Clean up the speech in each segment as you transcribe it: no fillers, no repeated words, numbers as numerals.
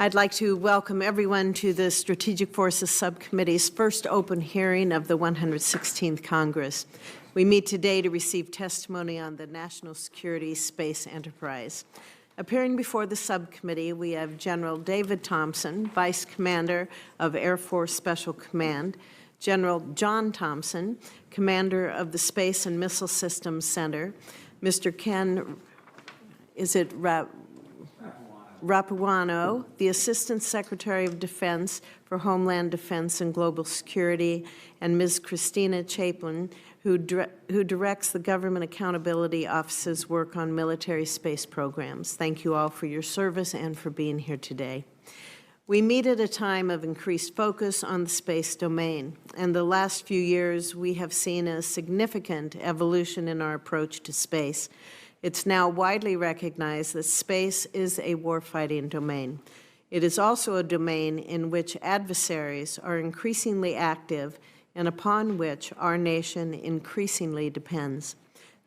I'd like to welcome everyone to the Strategic Forces Subcommittee's first open hearing of the 116th Congress. We meet today to receive testimony on the national security space enterprise. Appearing before the subcommittee, we have General David Thompson, Vice Commander of Air Force Special Command, General John Thompson, Commander of the Space and Missile Systems Center, Mr. Ken, Rapuano, the Assistant Secretary of Defense for Homeland Defense and Global Security, and Ms. Christina Chaplin, who directs the Government Accountability Office's work on military space programs. Thank you all for your service and for being here today. We meet at a time of increased focus on the space domain. And the last few years, we have seen a significant evolution in our approach to space. It's now widely recognized that space is a warfighting domain. It is also a domain in which adversaries are increasingly active and upon which our nation increasingly depends.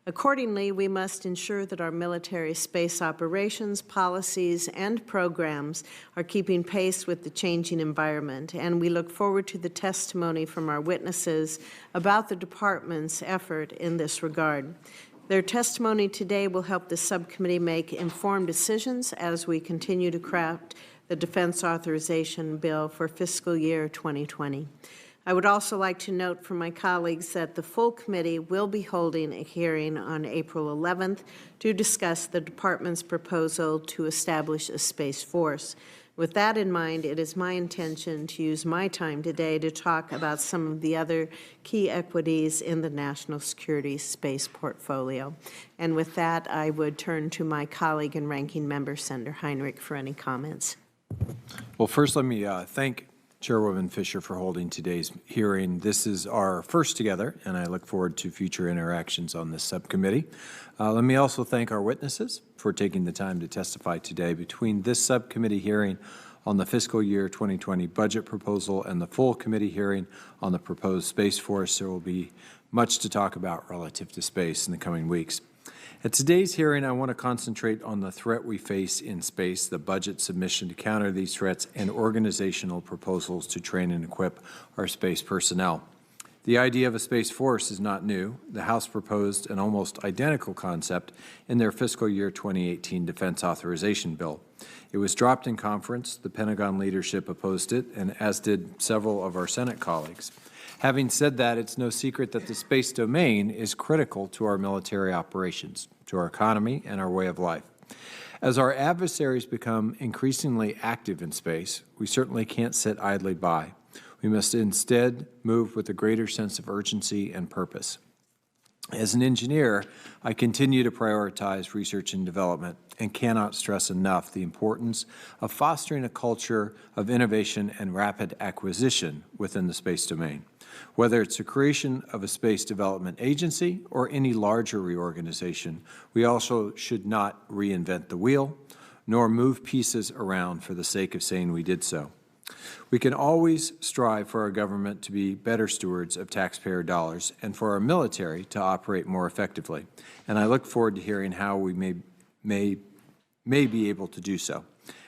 Accordingly, we must ensure that our military space operations, policies, and programs are keeping pace with the changing environment, and we look forward to the testimony from our witnesses about the Department's effort in this regard. Their testimony today will help the subcommittee make informed decisions as we continue to craft the Defense Authorization Bill for fiscal year 2020. I would also like to note for my colleagues that the full committee will be holding a hearing on April 11th to discuss the Department's proposal to establish a Space Force. With that in mind, it is my intention to use my time today to talk about some of the other key equities in the national security space portfolio. And with that, I would turn to my colleague and ranking member, Senator Heinrich, for any comments. Well, first, let me thank Chairwoman Fisher for holding today's hearing. This is our first together, and I look forward to future interactions on this subcommittee. Let me also thank our witnesses for taking the time to testify today. Between this subcommittee hearing on the fiscal year 2020 budget proposal and the full committee hearing on the proposed Space Force, there will be much to talk about relative to space in the coming weeks. At today's hearing, I want to concentrate on the threat we face in space, the budget submission to counter these threats, and organizational proposals to train and equip our space personnel. The idea of a Space Force is not new. The House proposed an almost identical concept in their fiscal year 2018 Defense Authorization Bill. It was dropped in conference, the Pentagon leadership opposed it, and as did several of our Senate colleagues. Having said that, it's no secret that the space domain is critical to our military operations, to our economy, and our way of life. As our adversaries become increasingly active in space, we certainly can't sit idly by. We must instead move with a greater sense of urgency and purpose. As an engineer, I continue to prioritize research and development and cannot stress enough the importance of fostering a culture of innovation and rapid acquisition within the space domain. Whether it's the creation of a space development agency or any larger reorganization, we also should not reinvent the wheel, nor move pieces around for the sake of saying we did so. We can always strive for our government to be better stewards of taxpayer dollars and for our military to operate more effectively. And I look forward to hearing how we may be able to do so.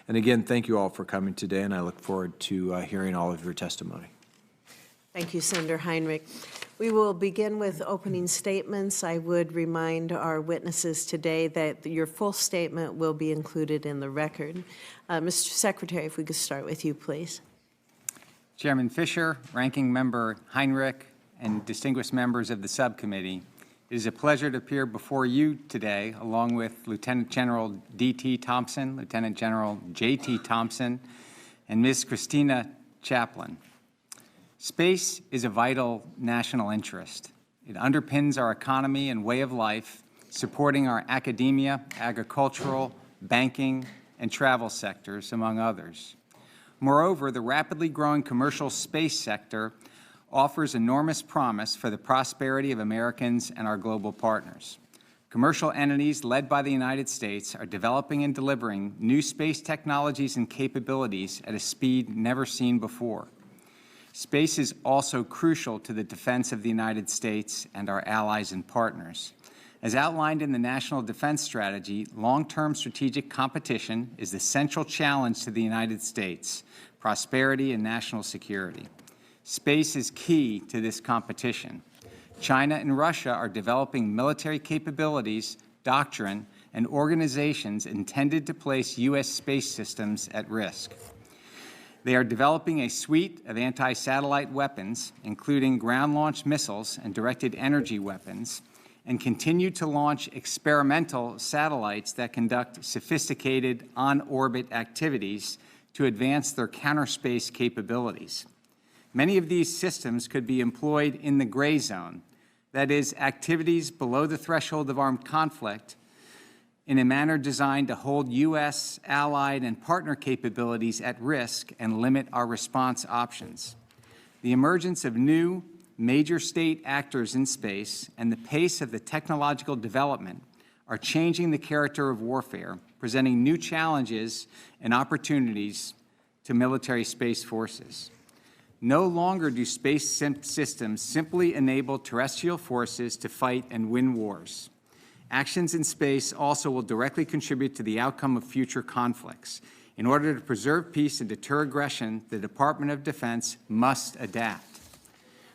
And again, thank you all for coming today, and I look forward to hearing all of your testimony. Thank you, Senator Heinrich. We will begin with opening statements. I would remind our witnesses today that your full statement will be included in the record. Mr. Secretary, if we could start with you, please. Chairman Fisher, Ranking Member Heinrich, and distinguished members of the subcommittee, it is a pleasure to appear before you today, along with Lieutenant General D.T. Thompson, Lieutenant General J.T. Thompson, and Ms. Christina Chaplin. Space is a vital national interest. It underpins our economy and way of life, supporting our academia, agricultural, banking, and travel sectors, among others. Moreover, the rapidly growing commercial space sector offers enormous promise for the prosperity of Americans and our global partners. Commercial entities led by the United States are developing and delivering new space technologies and capabilities at a speed never seen before. Space is also crucial to the defense of the United States and our allies and partners. As outlined in the National Defense Strategy, long-term strategic competition is the central challenge to the United States, prosperity and national security. Space is key to this competition. China and Russia are developing military capabilities, doctrine, and organizations intended to place U.S. space systems at risk. They are developing a suite of anti-satellite weapons, including ground-launched missiles and directed energy weapons, and continue to launch experimental satellites that conduct sophisticated on-orbit activities to advance their counterspace capabilities. Many of these systems could be employed in the gray zone, that is, activities below the threshold of armed conflict, in a manner designed to hold U.S., allied, and partner capabilities at risk and limit our response options. The emergence of new, major state actors in space and the pace of the technological development are changing the character of warfare, presenting new challenges and opportunities to military space forces. No longer do space systems simply enable terrestrial forces to fight and win wars. Actions in space also will directly contribute to the outcome of future conflicts. In order to preserve peace and deter aggression, the Department of Defense must adapt.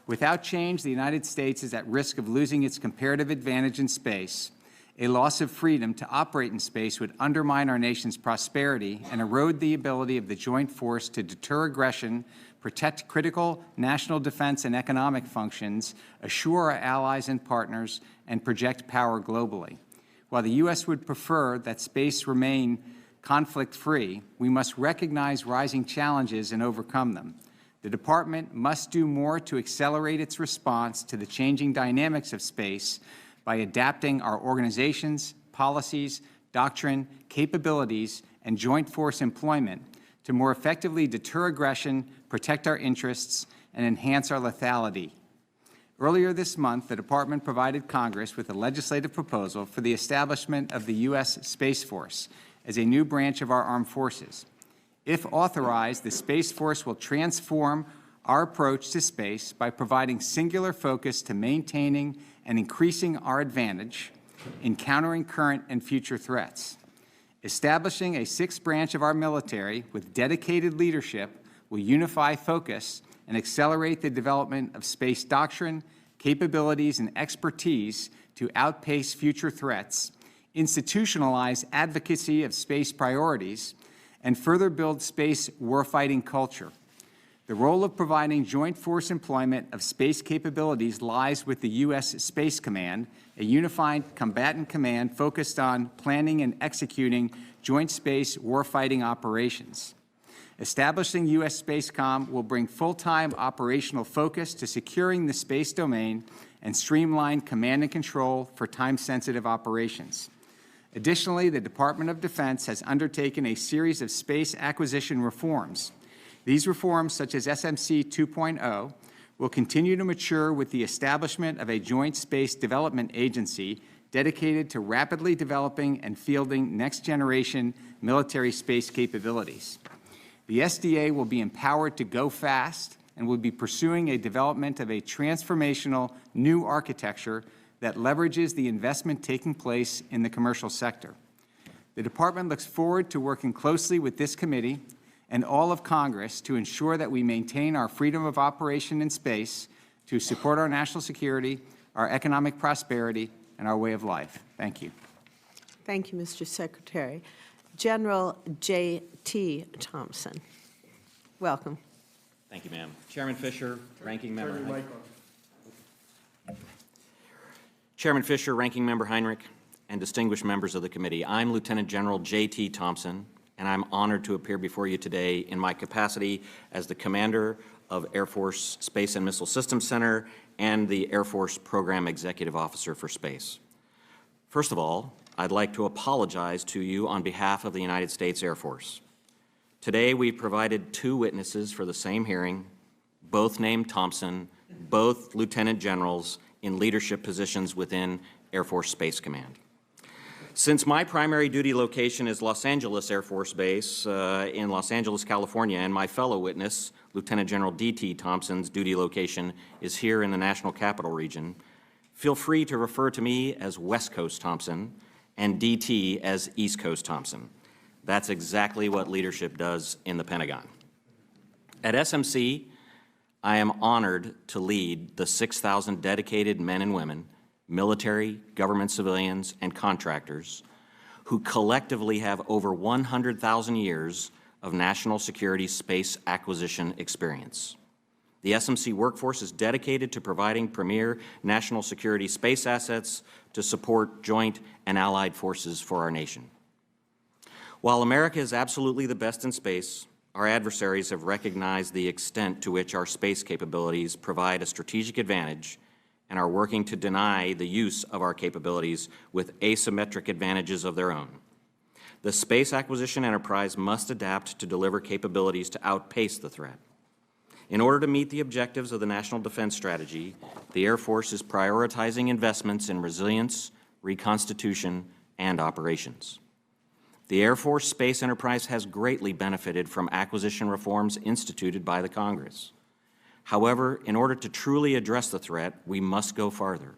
Without change, the United States is at risk of losing its comparative advantage in space. A loss of freedom to operate in space would undermine our nation's prosperity and erode the ability of the joint force to deter aggression, protect critical national defense and economic functions, assure our allies and partners, and project power globally. While the U.S. would prefer that space remain conflict-free, we must recognize rising challenges and overcome them. The Department must do more to accelerate its response to the changing dynamics of space by adapting our organizations, policies, doctrine, capabilities, and joint force employment to more effectively deter aggression, protect our interests, and enhance our lethality. Earlier this month, the Department provided Congress with a legislative proposal for the establishment of the U.S. Space Force as a new branch of our armed forces. If authorized, the Space Force will transform our approach to space by providing singular focus to maintaining and increasing our advantage in countering current and future threats. Establishing a sixth branch of our military with dedicated leadership will unify focus and accelerate the development of space doctrine, capabilities, and expertise to outpace future threats, institutionalize advocacy of space priorities, and further build space warfighting culture. The role of providing joint force employment of space capabilities lies with the U.S. Space Command, a unified combatant command focused on planning and executing joint space warfighting operations. Establishing U.S. Spacecom will bring full-time operational focus to securing the space domain and streamline command and control for time-sensitive operations. Additionally, the Department of Defense has undertaken a series of space acquisition reforms. These reforms, such as SMC 2.0, will continue to mature with the establishment of a joint space development agency dedicated to rapidly developing and fielding next-generation military space capabilities. The SDA will be empowered to go fast and will be pursuing a development of a transformational new architecture that leverages the investment taking place in the commercial sector. The Department looks forward to working closely with this committee and all of Congress to ensure that we maintain our freedom of operation in space to support our national security, our economic prosperity, and our way of life. Thank you. Thank you, Mr. Secretary. General J.T. Thompson. Welcome. Thank you, ma'am. Chairman Fisher, Ranking Member Chairman Fisher, Ranking Member Heinrich, and distinguished members of the committee, I'm Lieutenant General J.T. Thompson, and I'm honored to appear before you today in my capacity as the Commander of Air Force Space and Missile Systems Center and the Air Force Program Executive Officer for Space. First of all, I'd like to apologize to you on behalf of the United States Air Force. Today, we provided two witnesses for the same hearing, both named Thompson, both lieutenant generals in leadership positions within Air Force Space Command. Since my primary duty location is Los Angeles Air Force Base in Los Angeles, California, and my fellow witness, Lieutenant General D.T. Thompson's duty location is here in the National Capital Region, Feel free to refer to me as West Coast Thompson and DT as East Coast Thompson. That's exactly what leadership does in the Pentagon. At SMC, I am honored to lead the 6,000 dedicated men and women, military, government civilians, and contractors who collectively have over 100,000 years of national security space acquisition experience. The SMC workforce is dedicated to providing premier national security space assets to support joint and allied forces for our nation. While America is absolutely the best in space, our adversaries have recognized the extent to which our space capabilities provide a strategic advantage and are working to deny the use of our capabilities with asymmetric advantages of their own. The space acquisition enterprise must adapt to deliver capabilities to outpace the threat. In order to meet the objectives of the National Defense Strategy, the Air Force is prioritizing investments in resilience, reconstitution, and operations. The Air Force space enterprise has greatly benefited from acquisition reforms instituted by the Congress. However, in order to truly address the threat, we must go farther.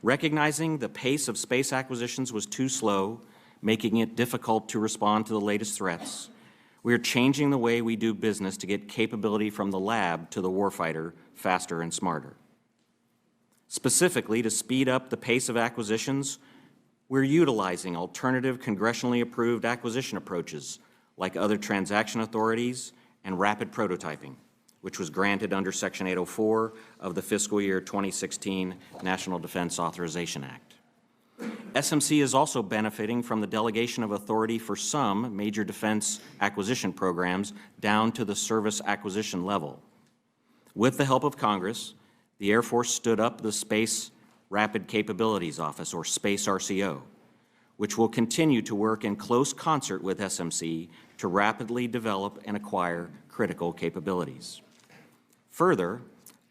Recognizing the pace of space acquisitions was too slow, making it difficult to respond to the latest threats, we are changing the way we do business to get capability from the lab to the warfighter faster and smarter. Specifically, to speed up the pace of acquisitions, we're utilizing alternative congressionally approved acquisition approaches like other transaction authorities and rapid prototyping, which was granted under Section 804 of the fiscal year 2016 National Defense Authorization Act. SMC is also benefiting from the delegation of authority for some major defense acquisition programs down to the service acquisition level. With the help of Congress, the Air Force stood up the Space Rapid Capabilities Office, or SPACE RCO, which will continue to work in close concert with SMC to rapidly develop and acquire critical capabilities. Further,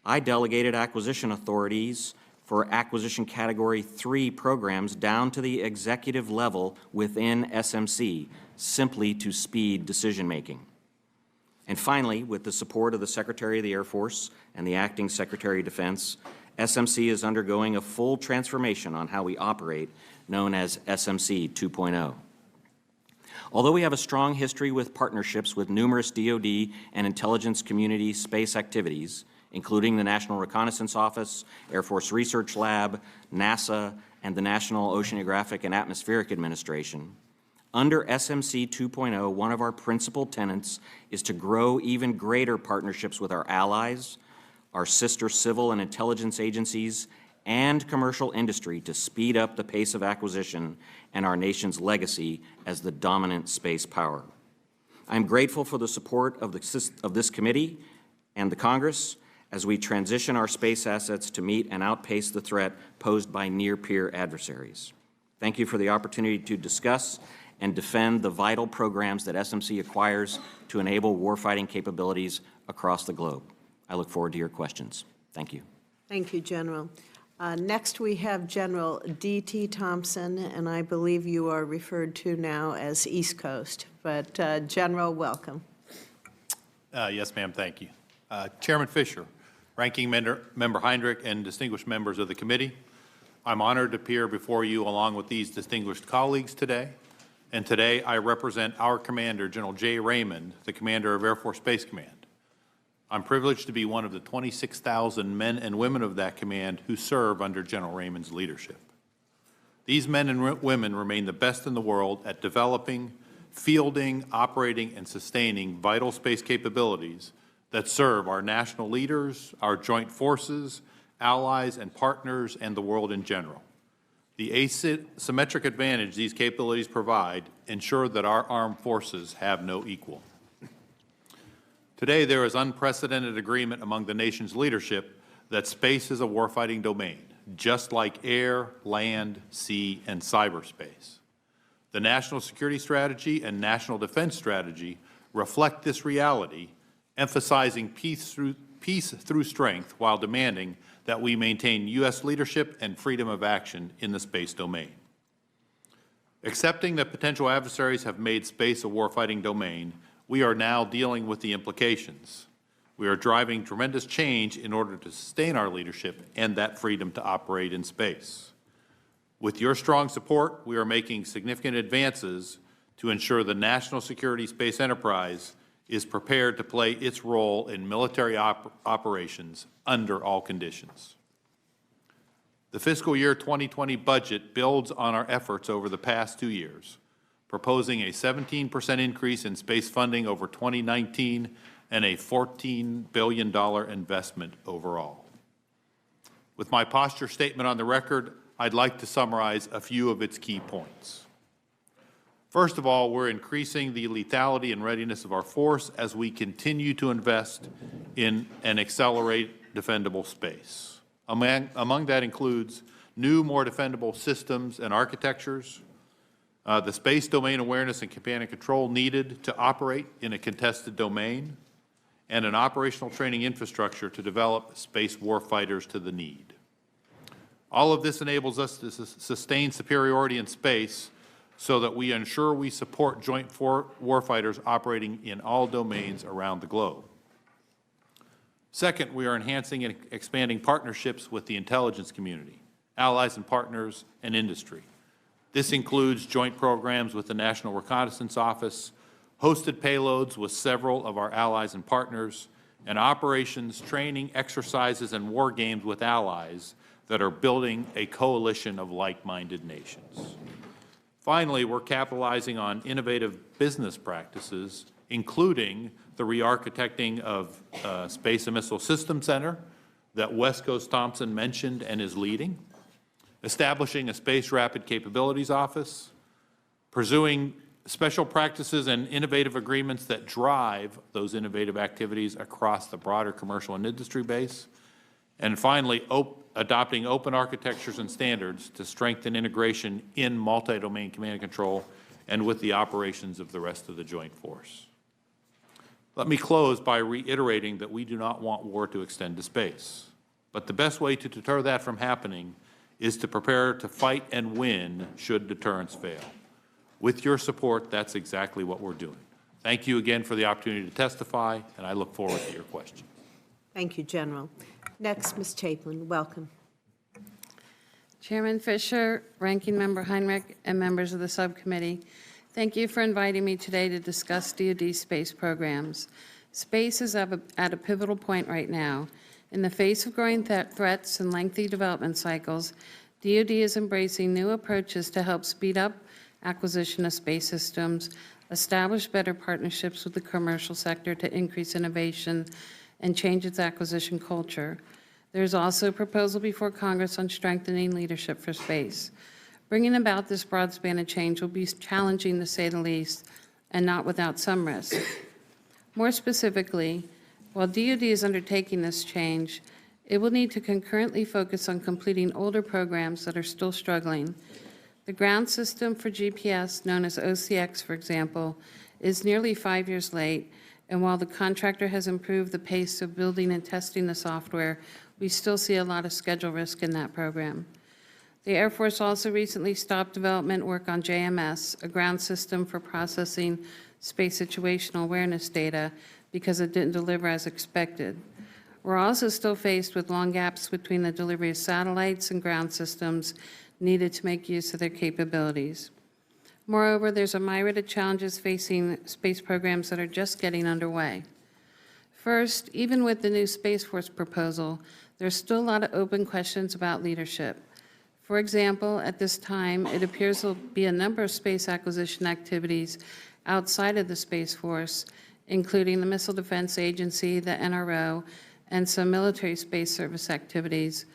I delegated acquisition authorities for Acquisition Category 3 programs down to the executive level within SMC, simply to speed decision-making. And finally, with the support of the Secretary of the Air Force and the Acting Secretary of Defense, SMC is undergoing a full transformation on how we operate, known as SMC 2.0. Although we have a strong history with partnerships with numerous DoD and intelligence community space activities, including the National Reconnaissance Office, Air Force Research Lab, NASA, and the National Oceanographic and Atmospheric Administration, under SMC 2.0, one of our principal tenets is to grow even greater partnerships with our allies, our sister civil and intelligence agencies, and commercial industry to speed up the pace of acquisition and our nation's legacy as the dominant space power. I'm grateful for the support of this committee and the Congress as we transition our space assets to meet and outpace the threat posed by near-peer adversaries. Thank you for the opportunity to discuss and defend the vital programs that SMC acquires to enable warfighting capabilities across the globe. I look forward to your questions. Thank you. Thank you, General. Next, we have General D.T. Thompson, and I believe you are referred to now as East Coast. But General, welcome. Yes, ma'am, thank you. Chairman Fisher, Ranking Member Heinrich, and distinguished members of the committee, I'm honored to appear before you along with these distinguished colleagues today. And today I represent our commander, General J. Raymond, the commander of Air Force Space Command. I'm privileged to be one of the 26,000 men and women of that command who serve under General Raymond's leadership. These men and women remain the best in the world at developing, fielding, operating, and sustaining vital space capabilities that serve our national leaders, our joint forces, allies and partners, and the world in general. The asymmetric advantage these capabilities provide ensure that our armed forces have no equal. Today, there is unprecedented agreement among the nation's leadership that space is a warfighting domain, just like air, land, sea, and cyberspace. The National Security Strategy and National Defense Strategy reflect this reality, emphasizing peace through strength while demanding that we maintain U.S. leadership and freedom of action in the space domain. Accepting that potential adversaries have made space a warfighting domain, we are now dealing with the implications. We are driving tremendous change in order to sustain our leadership and that freedom to operate in space. With your strong support, we are making significant advances to ensure the national security space enterprise is prepared to play its role in military operations under all conditions. The fiscal year 2020 budget builds on our efforts over the past 2 years, proposing a 17% increase in space funding over 2019 and a $14 billion investment overall. With my posture statement on the record, I'd like to summarize a few of its key points. First of all, we're increasing the lethality and readiness of our force as we continue to invest in and accelerate defendable space. Among that includes new, more defendable systems and architectures, the space domain awareness and command and control needed to operate in a contested domain, and an operational training infrastructure to develop space warfighters to the need. All of this enables us to sustain superiority in space so that we ensure we support joint warfighters operating in all domains around the globe. Second, we are enhancing and expanding partnerships with the intelligence community, allies and partners, and industry. This includes joint programs with the National Reconnaissance Office, hosted payloads with several of our allies and partners, and operations, training, exercises, and war games with allies that are building a coalition of like-minded nations. Finally, we're capitalizing on innovative business practices, including the re-architecting of Space and Missile Systems Center that West Coast Thompson mentioned and is leading, establishing a Space Rapid Capabilities Office, pursuing special practices and innovative agreements that drive those innovative activities across the broader commercial and industry base, and finally, adopting open architectures and standards to strengthen integration in multi-domain command and control and with the operations of the rest of the joint force. Let me close by reiterating that we do not want war to extend to space, but the best way to deter that from happening is to prepare to fight and win should deterrence fail. With your support, that's exactly what we're doing. Thank you again for the opportunity to testify, and I look forward to your questions. Thank you, General. Next, Ms. Chaplin, welcome. Chairman Fisher, Ranking Member Heinrich, and members of the subcommittee, thank you for inviting me today to discuss DoD space programs. Space is at a pivotal point right now. In the face of growing threats and lengthy development cycles, DoD is embracing new approaches to help speed up acquisition of space systems, establish better partnerships with the commercial sector to increase innovation, and change its acquisition culture. There is also a proposal before Congress on strengthening leadership for space. Bringing about this broad span of change will be challenging, to say the least, and not without some risk. More specifically, while DoD is undertaking this change, it will need to concurrently focus on completing older programs that are still struggling. The ground system for GPS, known as OCX, for example, is nearly 5 years late, and while the contractor has improved the pace of building and testing the software, we still see a lot of schedule risk in that program. The Air Force also recently stopped development work on JMS, a ground system for processing space situational awareness data, because it didn't deliver as expected. We're also still faced with long gaps between the delivery of satellites and ground systems needed to make use of their capabilities. Moreover, there's a myriad of challenges facing space programs that are just getting underway. First, even with the new Space Force proposal, there's still a lot of open questions about leadership. For example, at this time, it appears there'll be a number of space acquisition activities outside of the Space Force, including the Missile Defense Agency, the NRO, and some military space service activities.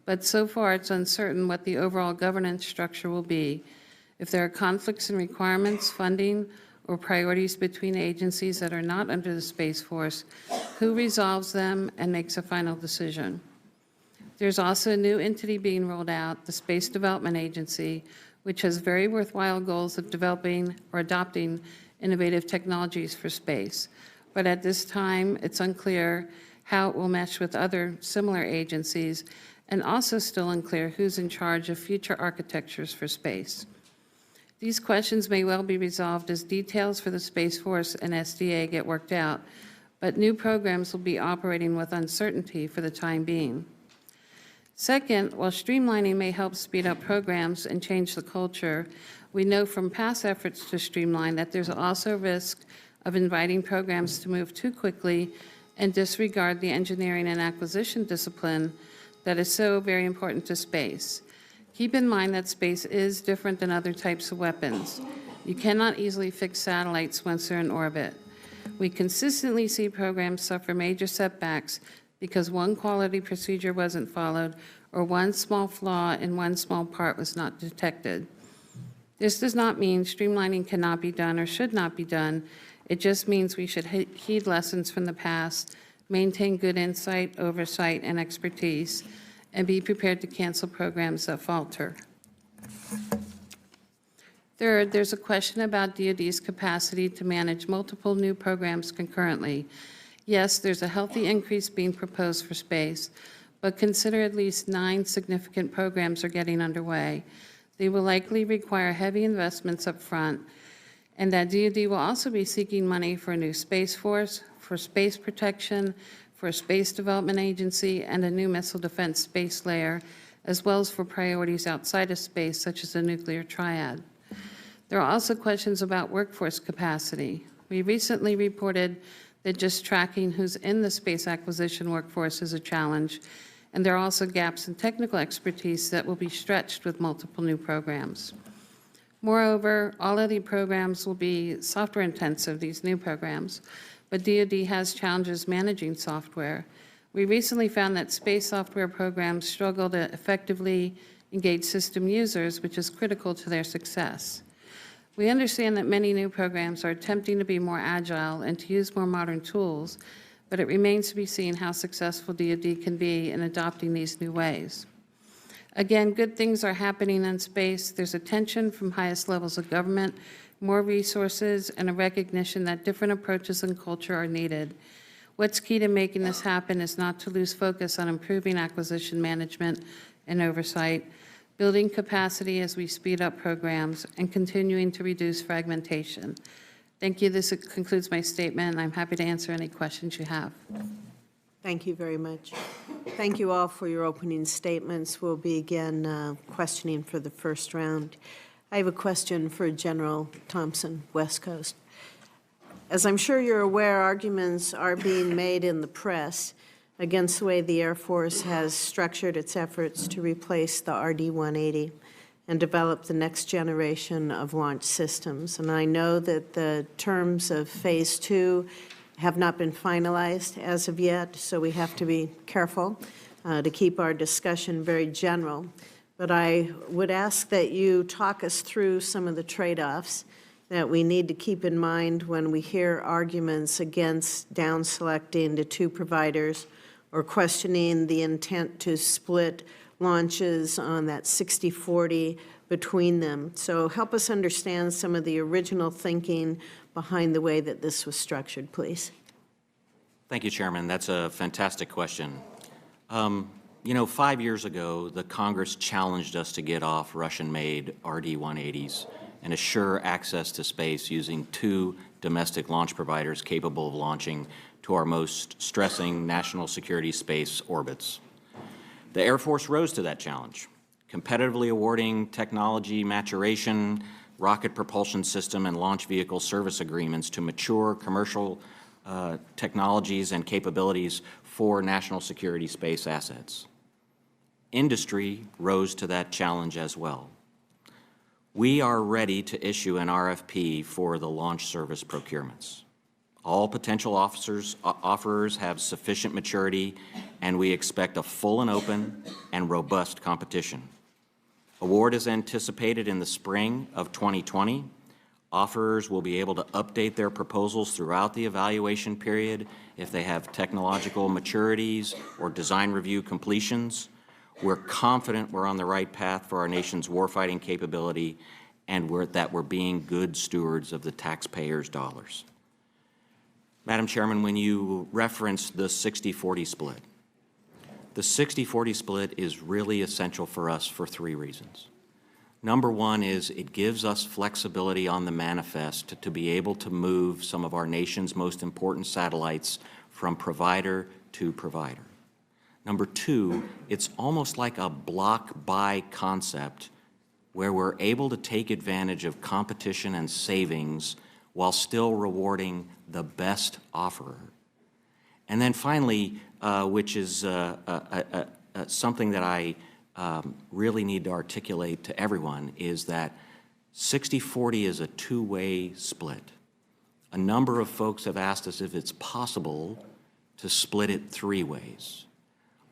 But so far, it's uncertain what the overall governance structure will be, if there are conflicts in requirements, funding, or priorities between agencies that are not under the Space Force, who resolves them and makes a final decision. There's also a new entity being rolled out, the Space Development Agency, which has very worthwhile goals of developing or adopting innovative technologies for space. But at this time, it's unclear how it will mesh with other similar agencies, and also still unclear who's in charge of future architectures for space. These questions may well be resolved as details for the Space Force and SDA get worked out, but new programs will be operating with uncertainty for the time being. Second, while streamlining may help speed up programs and change the culture, we know from past efforts to streamline that there's also a risk of inviting programs to move too quickly and disregard the engineering and acquisition discipline that is so very important to space. Keep in mind that space is different than other types of weapons. You cannot easily fix satellites once they're in orbit. We consistently see programs suffer major setbacks because one quality procedure wasn't followed or one small flaw in one small part was not detected. This does not mean streamlining cannot be done or should not be done. It just means we should heed lessons from the past, maintain good insight, oversight, and expertise, and be prepared to cancel programs that falter. Third, there's a question about DoD's capacity to manage multiple new programs concurrently. Yes, there's a healthy increase being proposed for space, but consider at least 9 significant programs are getting underway. They will likely require heavy investments up front, and that DoD will also be seeking money for a new Space Force, for space protection, for a space development agency, and a new missile defense space layer, as well as for priorities outside of space, such as a nuclear triad. There are also questions about workforce capacity. We recently reported that just tracking who's in the space acquisition workforce is a challenge, and there are also gaps in technical expertise that will be stretched with multiple new programs. Moreover, all of the programs will be software intensive, these new programs, but DoD has challenges managing software. We recently found that space software programs struggle to effectively engage system users, which is critical to their success. We understand that many new programs are attempting to be more agile and to use more modern tools, but it remains to be seen how successful DoD can be in adopting these new ways. Again, good things are happening in space. There's attention from highest levels of government, more resources, and a recognition that different approaches and culture are needed. What's key to making this happen is not to lose focus on improving acquisition management and oversight, building capacity as we speed up programs, and continuing to reduce fragmentation. Thank you. This concludes my statement, and I'm happy to answer any questions you have. Thank you very much. Thank you all for your opening statements. We'll begin questioning for the first round. I have a question for General Thompson, West Coast. As I'm sure you're aware, arguments are being made in the press against the way the Air Force has structured its efforts to replace the RD-180 and develop the next generation of launch systems. And I know that the terms of Phase 2 have not been finalized as of yet, so we have to be careful to keep our discussion very general. But I would ask that you talk us through some of the trade-offs that we need to keep in mind when we hear arguments against down-selecting to 2 providers or questioning the intent to split launches on that 60-40 between them. So help us understand some of the original thinking behind the way that this was structured, please. Thank you, Chairman. That's a fantastic question. You know, 5 years ago, the Congress challenged us to get off Russian-made RD-180s and assure access to space using 2 domestic launch providers capable of launching to our most stressing national security space orbits. The Air Force rose to that challenge, competitively awarding technology maturation, rocket propulsion system, and launch vehicle service agreements to mature commercial technologies and capabilities for national security space assets. Industry rose to that challenge as well. We are ready to issue an RFP for the launch service procurements. All potential offerers have sufficient maturity, and we expect a full and open and robust competition. Award is anticipated in the spring of 2020. Offerers will be able to update their proposals throughout the evaluation period if they have technological maturities or design review completions. We're confident we're on the right path for our nation's warfighting capability and that we're being good stewards of the taxpayers' dollars. Madam Chairman, when you referenced the 60-40 split, the 60-40 split is really essential for us for 3 reasons. Number one is it gives us flexibility on the manifest to be able to move some of our nation's most important satellites from provider to provider. Number two, it's almost like a block buy concept where we're able to take advantage of competition and savings while still rewarding the best offerer. And then finally, which is something that I really need to articulate to everyone, is that 60-40 is a two-way split. A number of folks have asked us if it's possible to split it three ways.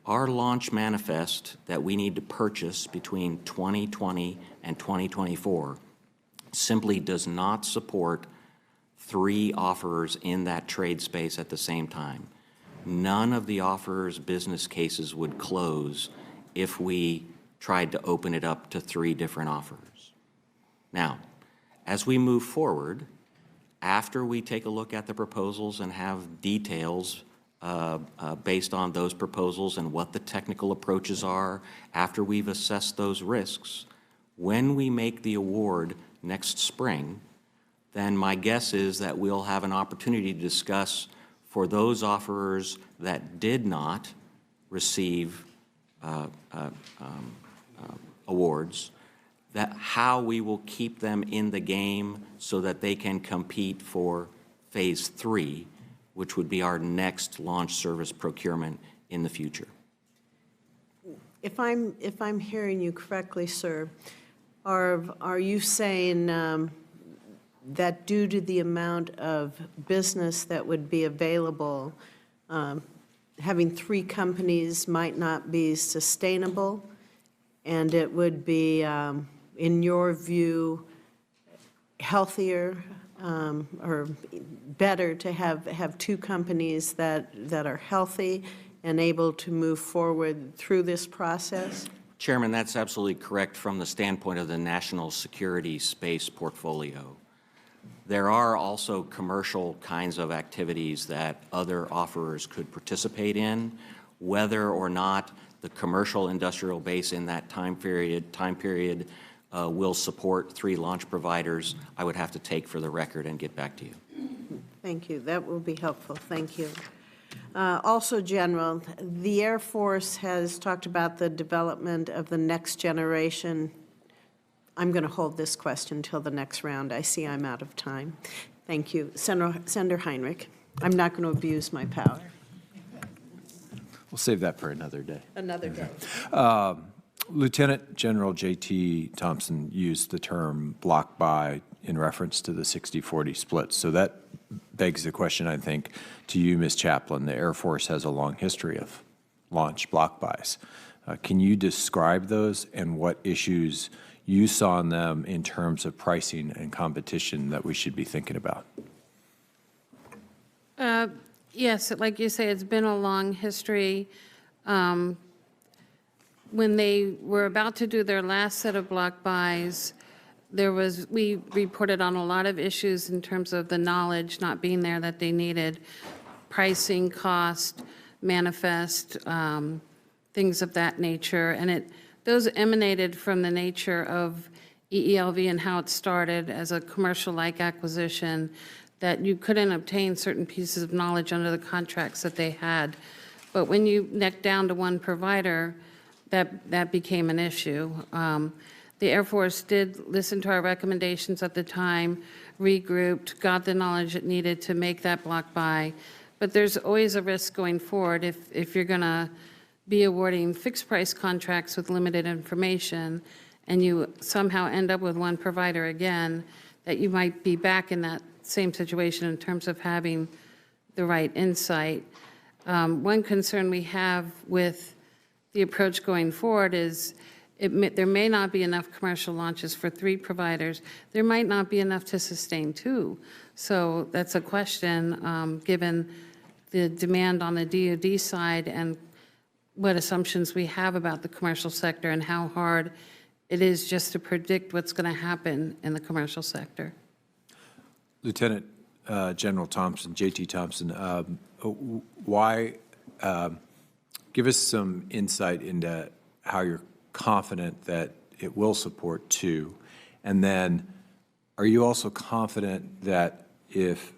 Our launch manifest that we need to purchase between 2020 and 2024 simply does not support three offerers in that trade space at the same time. None of the offerers' business cases would close if we tried to open it up to three different offers. Now, as we move forward, after we take a look at the proposals and have details based on those proposals and what the technical approaches are, after we've assessed those risks, when we make the award next spring, then my guess is that we'll have an opportunity to discuss for those offerers that did not receive awards, that how we will keep them in the game so that they can compete for phase 3, which would be our next launch service procurement in the future. If I'm hearing you correctly, sir, are you saying that due to the amount of business that would be available, having three companies might not be sustainable, and it would be, in your view, healthier or better to have two companies that are healthy and able to move forward through this process? Chairman, that's absolutely correct from the standpoint of the national security space portfolio. There are also commercial kinds of activities that other offerers could participate in. Whether or not the commercial industrial base in that time period will support three launch providers, I would have to take for the record and get back to you. Thank you. That will be helpful. Thank you. Also, General, the Air Force has talked about the development of the next generation. I'm going to hold this question until the next round. I see I'm out of time. Thank you. Senator Heinrich, I'm not going to abuse my power. We'll save that for another day. Another day. Lieutenant General J.T. Thompson used the term block buy in reference to the 60-40 split. So that begs the question, I think, to you, Ms. Chaplain. The Air Force has a long history of launch block buys. Can you describe those and what issues you saw in them in terms of pricing and competition that we should be thinking about? Yes, like you say, it's been a long history. When they were about to do their last set of block buys, we reported on a lot of issues in terms of the knowledge not being there that they needed, pricing, cost, manifest, things of that nature. And those emanated from the nature of EELV and how it started as a commercial-like acquisition, that you couldn't obtain certain pieces of knowledge under the contracts that they had. But when you neck down to one provider, that became an issue. The Air Force did listen to our recommendations at the time, regrouped, got the knowledge it needed to make that block buy. But there's always a risk going forward if you're going to be awarding fixed price contracts with limited information and you somehow end up with one provider again, that you might be back in that same situation in terms of having the right insight. One concern we have with the approach going forward is there may not be enough commercial launches for three providers. There might not be enough to sustain two. So that's a question, given the demand on the DoD side and what assumptions we have about the commercial sector and how hard it is just to predict what's going to happen in the commercial sector. Lieutenant General Thompson, J.T. Thompson, give us some insight into how you're confident that it will support two? And then, are you also confident that if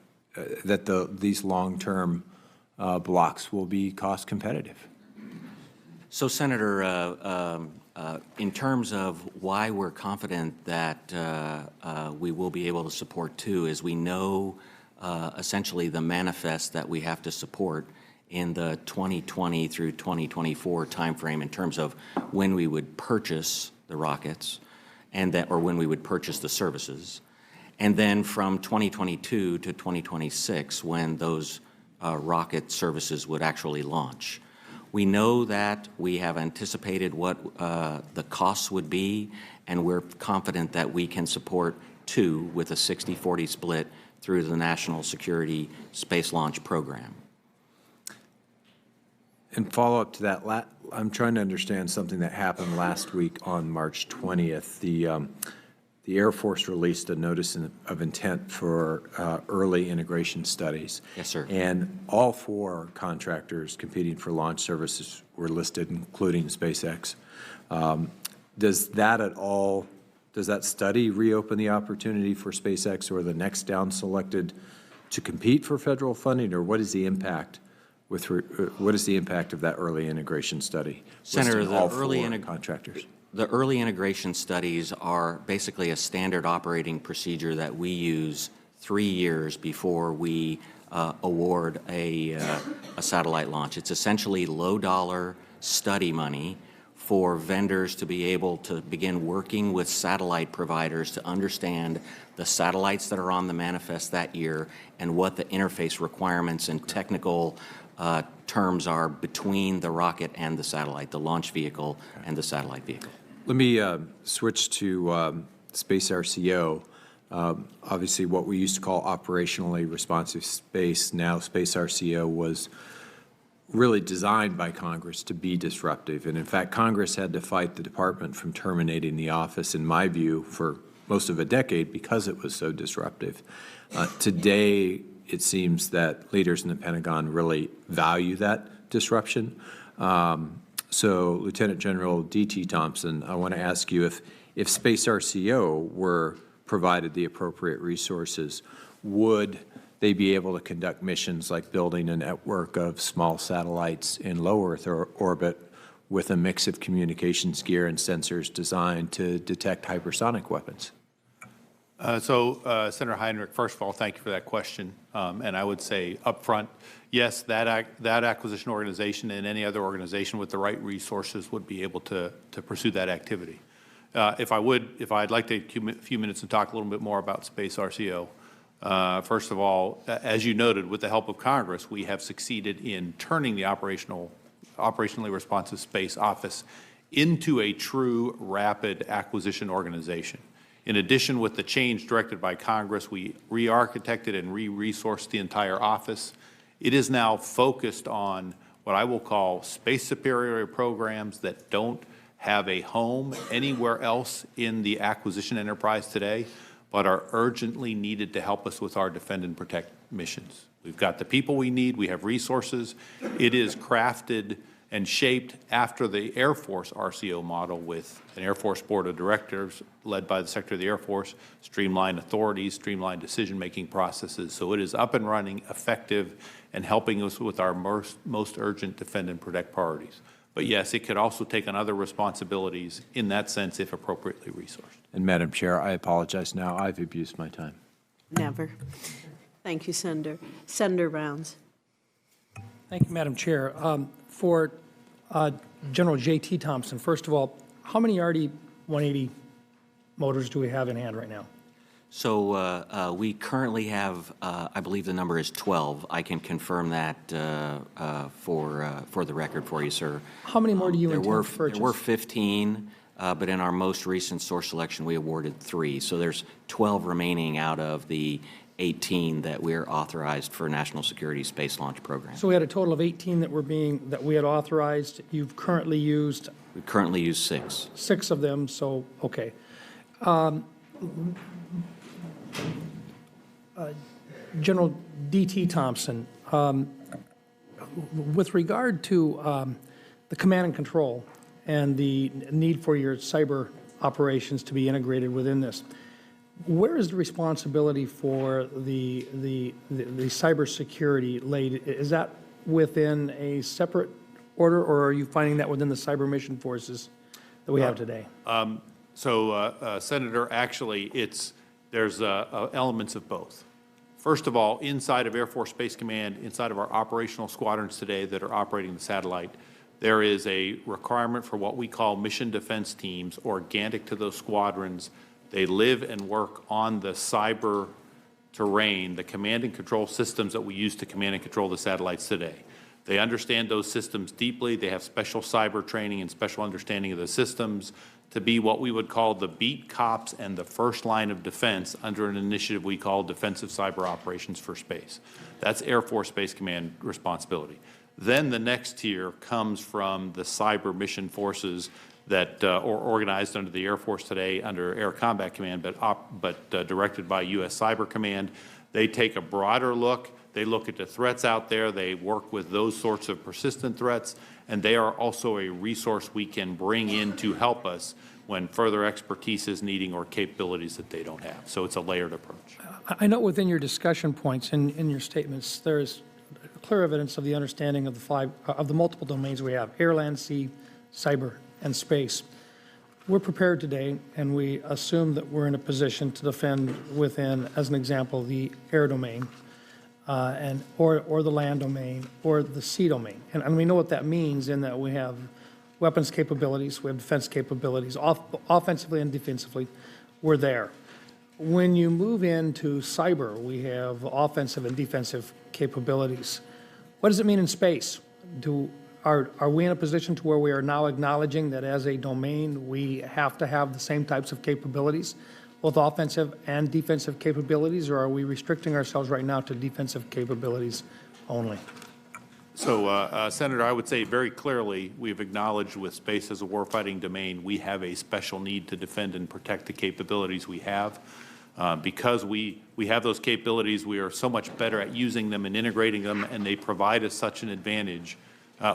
these long-term blocks will be cost competitive? So, Senator, in terms of why we're confident that we will be able to support two, is we know essentially the manifest that we have to support in the 2020 through 2024 timeframe in terms of when we would purchase the rockets, and that, or when we would purchase the services, and then from 2022 to 2026 when those rocket services would actually launch. We know that we have anticipated what the costs would be, and we're confident that we can support two with a 60-40 split through the National Security Space Launch Program. And follow up to that, I'm trying to understand something that happened last week on March 20th. The Air Force released a notice of intent for early integration studies. Yes, sir. And all four contractors competing for launch services were listed, including SpaceX. Does that study reopen the opportunity for SpaceX or the next down selected to compete for federal funding, or what is the impact? What is the impact of that early integration study? Senator, listing the all early four contractors. The early integration studies are basically a standard operating procedure that we use 3 years before we award a satellite launch. It's essentially low-dollar study money for vendors to be able to begin working with satellite providers to understand the satellites that are on the manifest that year and what the interface requirements and technical terms are between the rocket and the satellite, the launch vehicle and the satellite vehicle. Let me switch to Space RCO. Obviously, what we used to call operationally responsive space, now Space RCO was really designed by Congress to be disruptive. And in fact, Congress had to fight the department from terminating the office, in my view, for most of a decade because it was so disruptive. Today, it seems that leaders in the Pentagon really value that disruption. So, Lieutenant General D.T. Thompson, I want to ask you if Space RCO were provided the appropriate resources, would they be able to conduct missions like building a network of small satellites in low Earth orbit with a mix of communications gear and sensors designed to detect hypersonic weapons? Senator Heinrich, first of all, thank you for that question. And I would say up front, yes, that acquisition organization and any other organization with the right resources would be able to pursue that activity. If I'd like to take a few minutes and talk a little bit more about Space RCO. First of all, as you noted, with the help of Congress, we have succeeded in turning the operationally responsive space office into a true rapid acquisition organization. In addition, with the change directed by Congress, we re-architected and re-resourced the entire office. It is now focused on what I will call space superiority programs that don't have a home anywhere else in the acquisition enterprise today, but are urgently needed to help us with our defend and protect missions. We've got the people we need. We have resources. It is crafted and shaped after the Air Force RCO model with an Air Force Board of Directors led by the Secretary of the Air Force, streamlined authorities, streamlined decision-making processes. So it is up and running, effective, and helping us with our most urgent defend and protect priorities. But yes, it could also take on other responsibilities in that sense if appropriately resourced. And Madam Chair, I apologize now. I've abused my time. Never. Thank you, Senator. Senator Rounds. Thank you, Madam Chair. For General J.T. Thompson, first of all, how many RD-180 motors do we have in hand right now? So we currently have, I believe the number is 12. I can confirm that for the record for you, sir. How many more do you intend to purchase? There were 15, but in our most recent source selection, we awarded 3. So there's 12 remaining out of the 18 that we're authorized for National Security Space Launch Program. So we had a total of 18 that we had authorized. You've currently used? We currently use 6. 6 of them, so, okay. General D.T. Thompson, with regard to the command and control and the need for your cyber operations to be integrated within this. Where is the responsibility for the cybersecurity laid? Is that within a separate order, or are you finding that within the cyber mission forces that we have today? Senator, actually, there's elements of both. First of all, inside of Air Force Space Command, inside of our operational squadrons today that are operating the satellite, there is a requirement for what we call mission defense teams, organic to those squadrons. They live and work on the cyber terrain, the command and control systems that we use to command and control the satellites today. They understand those systems deeply. They have special cyber training and special understanding of the systems to be what we would call the beat cops and the first line of defense under an initiative we call Defensive Cyber Operations for Space. That's Air Force Space Command responsibility. Then the next tier comes from the cyber mission forces that are organized under the Air Force today under Air Combat Command, but directed by U.S. Cyber Command. They take a broader look. They look at the threats out there. They work with those sorts of persistent threats, and they are also a resource we can bring in to help us when further expertise is needing or capabilities that they don't have. So it's a layered approach. I know within your discussion points in your statements, there's clear evidence of the understanding of the multiple domains we have: air, land, sea, cyber, and space. We're prepared today, and we assume that we're in a position to defend within, as an example, the air domain, or the land domain, or the sea domain. And we know what that means in that we have weapons capabilities, we have defense capabilities, offensively and defensively, we're there. When you move into cyber, we have offensive and defensive capabilities. What does it mean in space? Are we in a position to where we are now acknowledging that as a domain we have to have the same types of capabilities, both offensive and defensive capabilities, or are we restricting ourselves right now to defensive capabilities only? So, Senator, I would say very clearly we've acknowledged with space as a warfighting domain, we have a special need to defend and protect the capabilities we have. Because we have those capabilities, we are so much better at using them and integrating them, and they provide us such an advantage.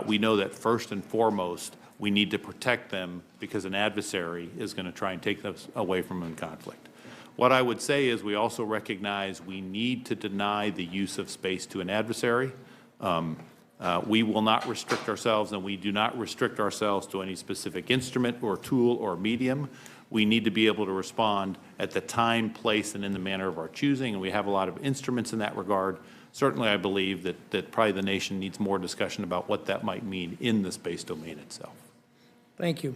We know that first and foremost, we need to protect them because an adversary is going to try and take us away from them in conflict. What I would say is we also recognize we need to deny the use of space to an adversary. We will not restrict ourselves, and we do not restrict ourselves to any specific instrument or tool or medium. We need to be able to respond at the time, place, and in the manner of our choosing, and we have a lot of instruments in that regard. Certainly, I believe that probably the nation needs more discussion about what that might mean in the space domain itself. Thank you.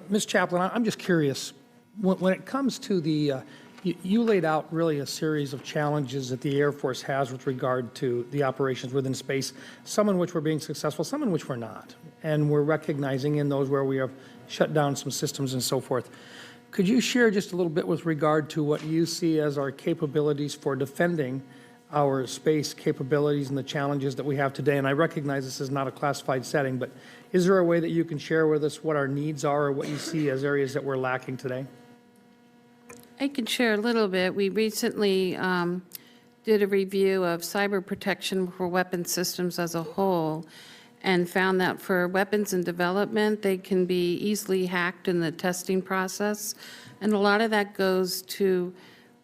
Ms. Chaplain, I'm just curious, when it comes to the, you laid out really a series of challenges that the Air Force has with regard to the operations within space, some in which we're being successful, some in which we're not. And we're recognizing in those where we have shut down some systems and so forth. Could you share just a little bit with regard to what you see as our capabilities for defending our space capabilities and the challenges that we have today? And I recognize this is not a classified setting, but is there a way that you can share with us what our needs are or what you see as areas that we're lacking today? I can share a little bit. We recently did a review of cyber protection for weapon systems as a whole and found that for weapons in development, they can be easily hacked in the testing process. And a lot of that goes to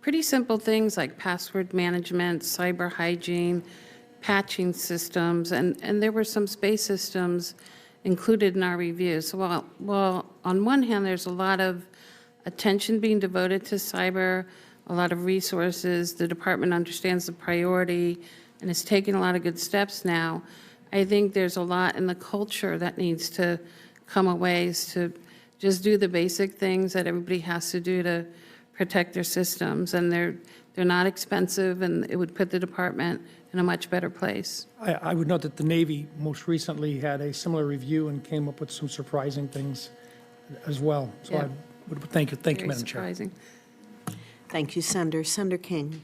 pretty simple things like password management, cyber hygiene, patching systems, and there were some space systems included in our review. So while on one hand, there's a lot of attention being devoted to cyber, a lot of resources, the department understands the priority and is taking a lot of good steps now, I think there's a lot in the culture that needs to come a ways to just do the basic things that everybody has to do to protect their systems, and they're not expensive, and it would put the department in a much better place. I would note that the Navy most recently had a similar review and came up with some surprising things as well. So Yeah. I would thank you, Very Madam Chair. surprising. Thank you, Senator. Senator King.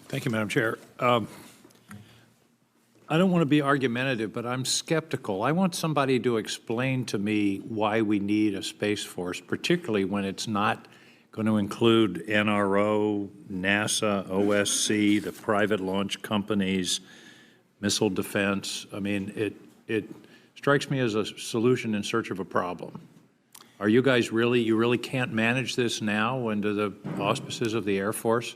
Thank you, Madam Chair. I don't want to be argumentative, but I'm skeptical. I want somebody to explain to me why we need a Space Force, particularly when it's not going to include NRO, NASA, OSC, the private launch companies, missile defense. I mean, it strikes me as a solution in search of a problem. Are you guys you really can't manage this now under the auspices of the Air Force?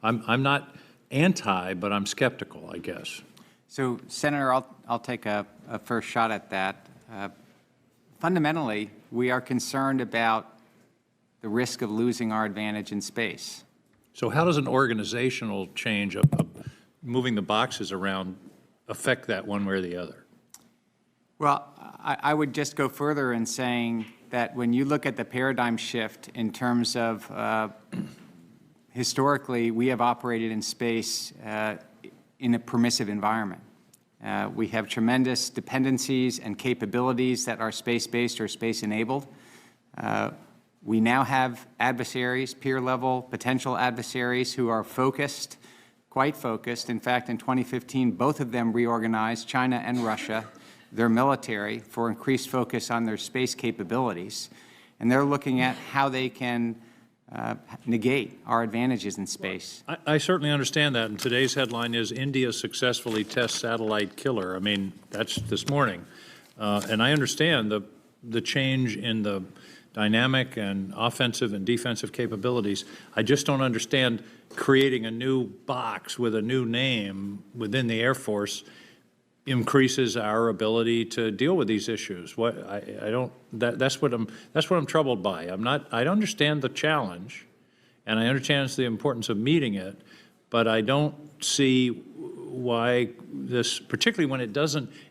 I'm not anti, but I'm skeptical, I guess. So, Senator, I'll take a first shot at that. Fundamentally, we are concerned about the risk of losing our advantage in space. So how does an organizational change of moving the boxes around affect that one way or the other? Well, I would just go further in saying that when you look at the paradigm shift in terms of historically, we have operated in space in a permissive environment. We have tremendous dependencies and capabilities that are space-based or space-enabled. We now have adversaries, peer-level potential adversaries who are focused, quite focused. In fact, in 2015, both of them reorganized, China and Russia, their military for increased focus on their space capabilities. And they're looking at how they can negate our advantages in space. I certainly understand that, and today's headline is India successfully tests satellite killer. I mean, that's this morning. And I understand the change in the dynamic and offensive and defensive capabilities. I just don't understand creating a new box with a new name within the Air Force increases our ability to deal with these issues. That's what I'm troubled by. I understand the challenge, and I understand the importance of meeting it, but I don't see why this, particularly when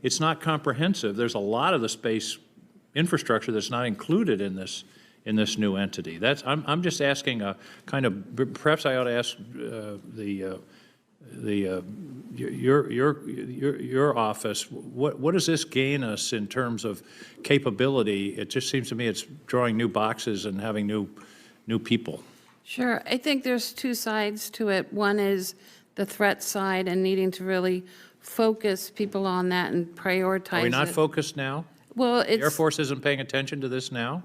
it's not comprehensive. There's a lot of the space infrastructure that's not included in this new entity. I'm just asking a kind of, perhaps I ought to ask your office, what does this gain us in terms of capability? It just seems to me it's drawing new boxes and having new people. Sure. I think there's two sides to it. One is the threat side and needing to really focus people on that and prioritize it. Are we not focused now? Well, The Air Force isn't paying attention to this now?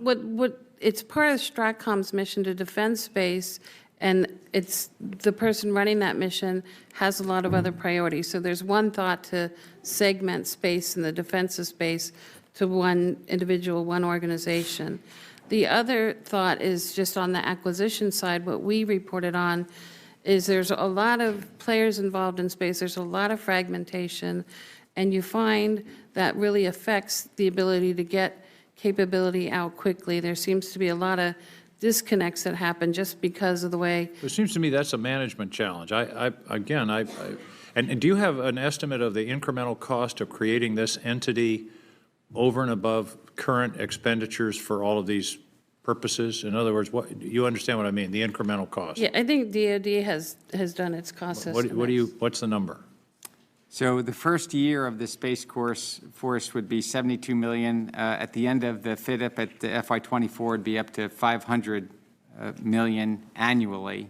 It's part of STRATCOM's mission to defend space, and it's the person running that mission has a lot of other priorities. So there's one thought to segment space and the defense of space to one individual, one organization. The other thought is just on the acquisition side. What we reported on is there's a lot of players involved in space. There's a lot of fragmentation, and you find that really affects the ability to get capability out quickly. There seems to be a lot of disconnects that happen just because of the way. It seems to me that's a management challenge. And do you have an estimate of the incremental cost of creating this entity over and above current expenditures for all of these purposes? In other words, you understand what I mean, the incremental cost? Yeah, I think DOD has done its cost estimates. What's the number? So the first year of the Space Force would be $72 million. At the end of the FIDIP at the FY24, it'd be up to $500 million annually.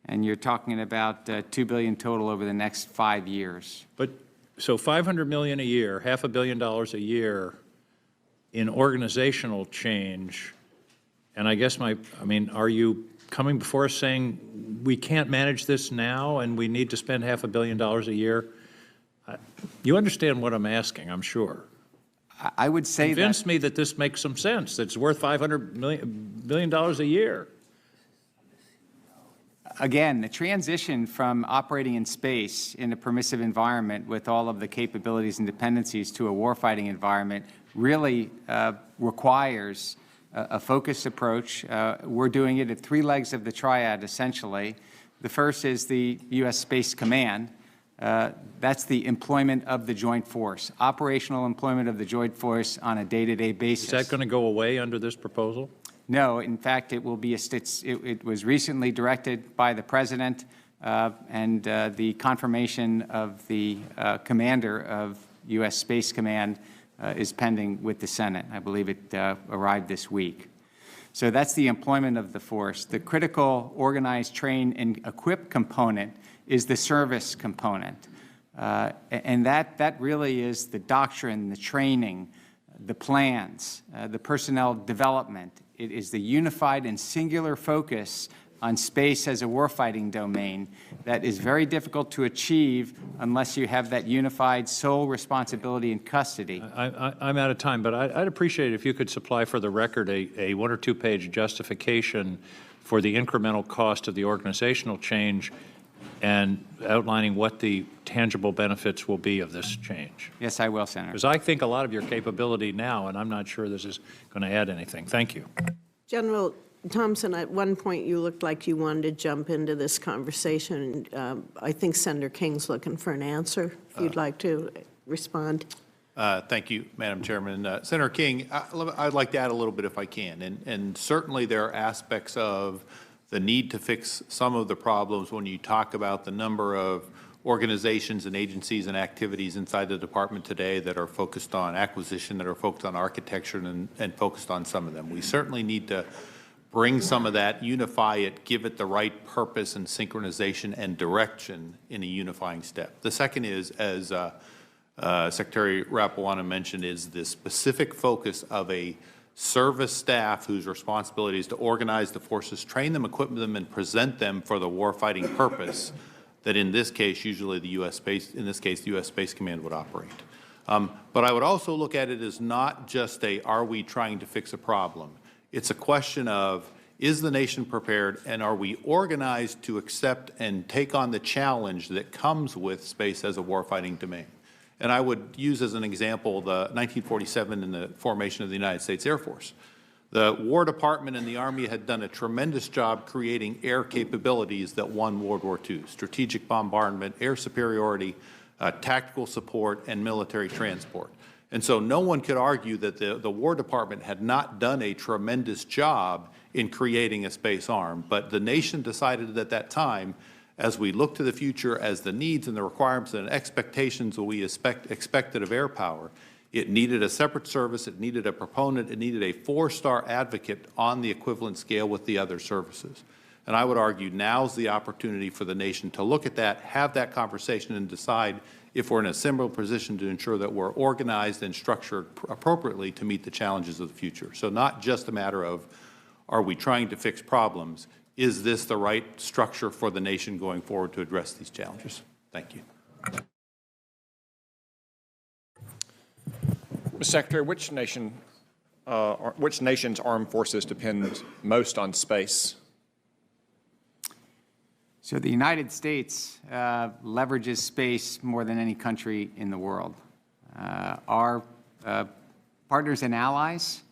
And you're talking about $2 billion total over the next 5 years. But so $500 million a year, $500 million a year in organizational change. And I guess are you coming before us saying we can't manage this now and we need to spend $500 million a year? You understand what I'm asking, I'm sure. I would say Convince me that this makes some sense, that it's worth $500 million a year. Again, the transition from operating in space in a permissive environment with all of the capabilities and dependencies to a warfighting environment really requires a focused approach. We're doing it at 3 legs of the triad, essentially. The first is the U.S. Space Command. That's the employment of the joint force, operational employment of the joint force on a day-to-day basis. Is that going to go away under this proposal? No, in fact, it will be it was recently directed by the President, and the confirmation of the commander of U.S. Space Command is pending with the Senate. I believe it arrived this week. So that's the employment of the force. The critical organize, train, and equip component is the service component. And that really is the doctrine, the training, the plans, the personnel development. It is the unified and singular focus on space as a warfighting domain that is very difficult to achieve unless you have that unified sole responsibility and custody. I'm out of time, but I'd appreciate it if you could supply for the record a 1 or 2 page justification for the incremental cost of the organizational change and outlining what the tangible benefits will be of this change. Yes, I will, Senator. Because I think a lot of your capability now, and I'm not sure this is going to add anything. Thank you. General Thompson, at one point you looked like you wanted to jump into this conversation. I think Senator King's looking for an answer, if you'd like to respond. Thank you, Madam Chairman. Senator King, I'd like to add a little bit if I can. And certainly there are aspects of the need to fix some of the problems when you talk about the number of organizations and agencies and activities inside the department today that are focused on acquisition, that are focused on architecture and focused on some of them. We certainly need to bring some of that, unify it, give it the right purpose and synchronization and direction in a unifying step. The second is, as Secretary Rapuano mentioned, is the specific focus of a service staff whose responsibility is to organize the forces, train them, equip them, and present them for the warfighting purpose that in this case, usually the U.S. Space, in this case, the U.S. Space Command would operate. But I would also look at it as not just a, are we trying to fix a problem? It's a question of, is the nation prepared and are we organized to accept and take on the challenge that comes with space as a warfighting domain? And I would use as an example the 1947 and the formation of the United States Air Force. The War Department and the Army had done a tremendous job creating air capabilities that won World War II, strategic bombardment, air superiority, tactical support, and military transport. And so no one could argue that the War Department had not done a tremendous job in creating a space arm, but the nation decided at that time, as we look to the future, as the needs and the requirements and expectations that we expected of air power, it needed a separate service, it needed a proponent, it needed a 4-star advocate on the equivalent scale with the other services. And I would argue now's the opportunity for the nation to look at that, have that conversation, and decide if we're in a similar position to ensure that we're organized and structured appropriately to meet the challenges of the future. So not just a matter of, are we trying to fix problems? Is this the right structure for the nation going forward to address these challenges? Thank you. Mr. Secretary, which nation's armed forces depend most on space? So the United States leverages space more than any country in the world. Our partners and allies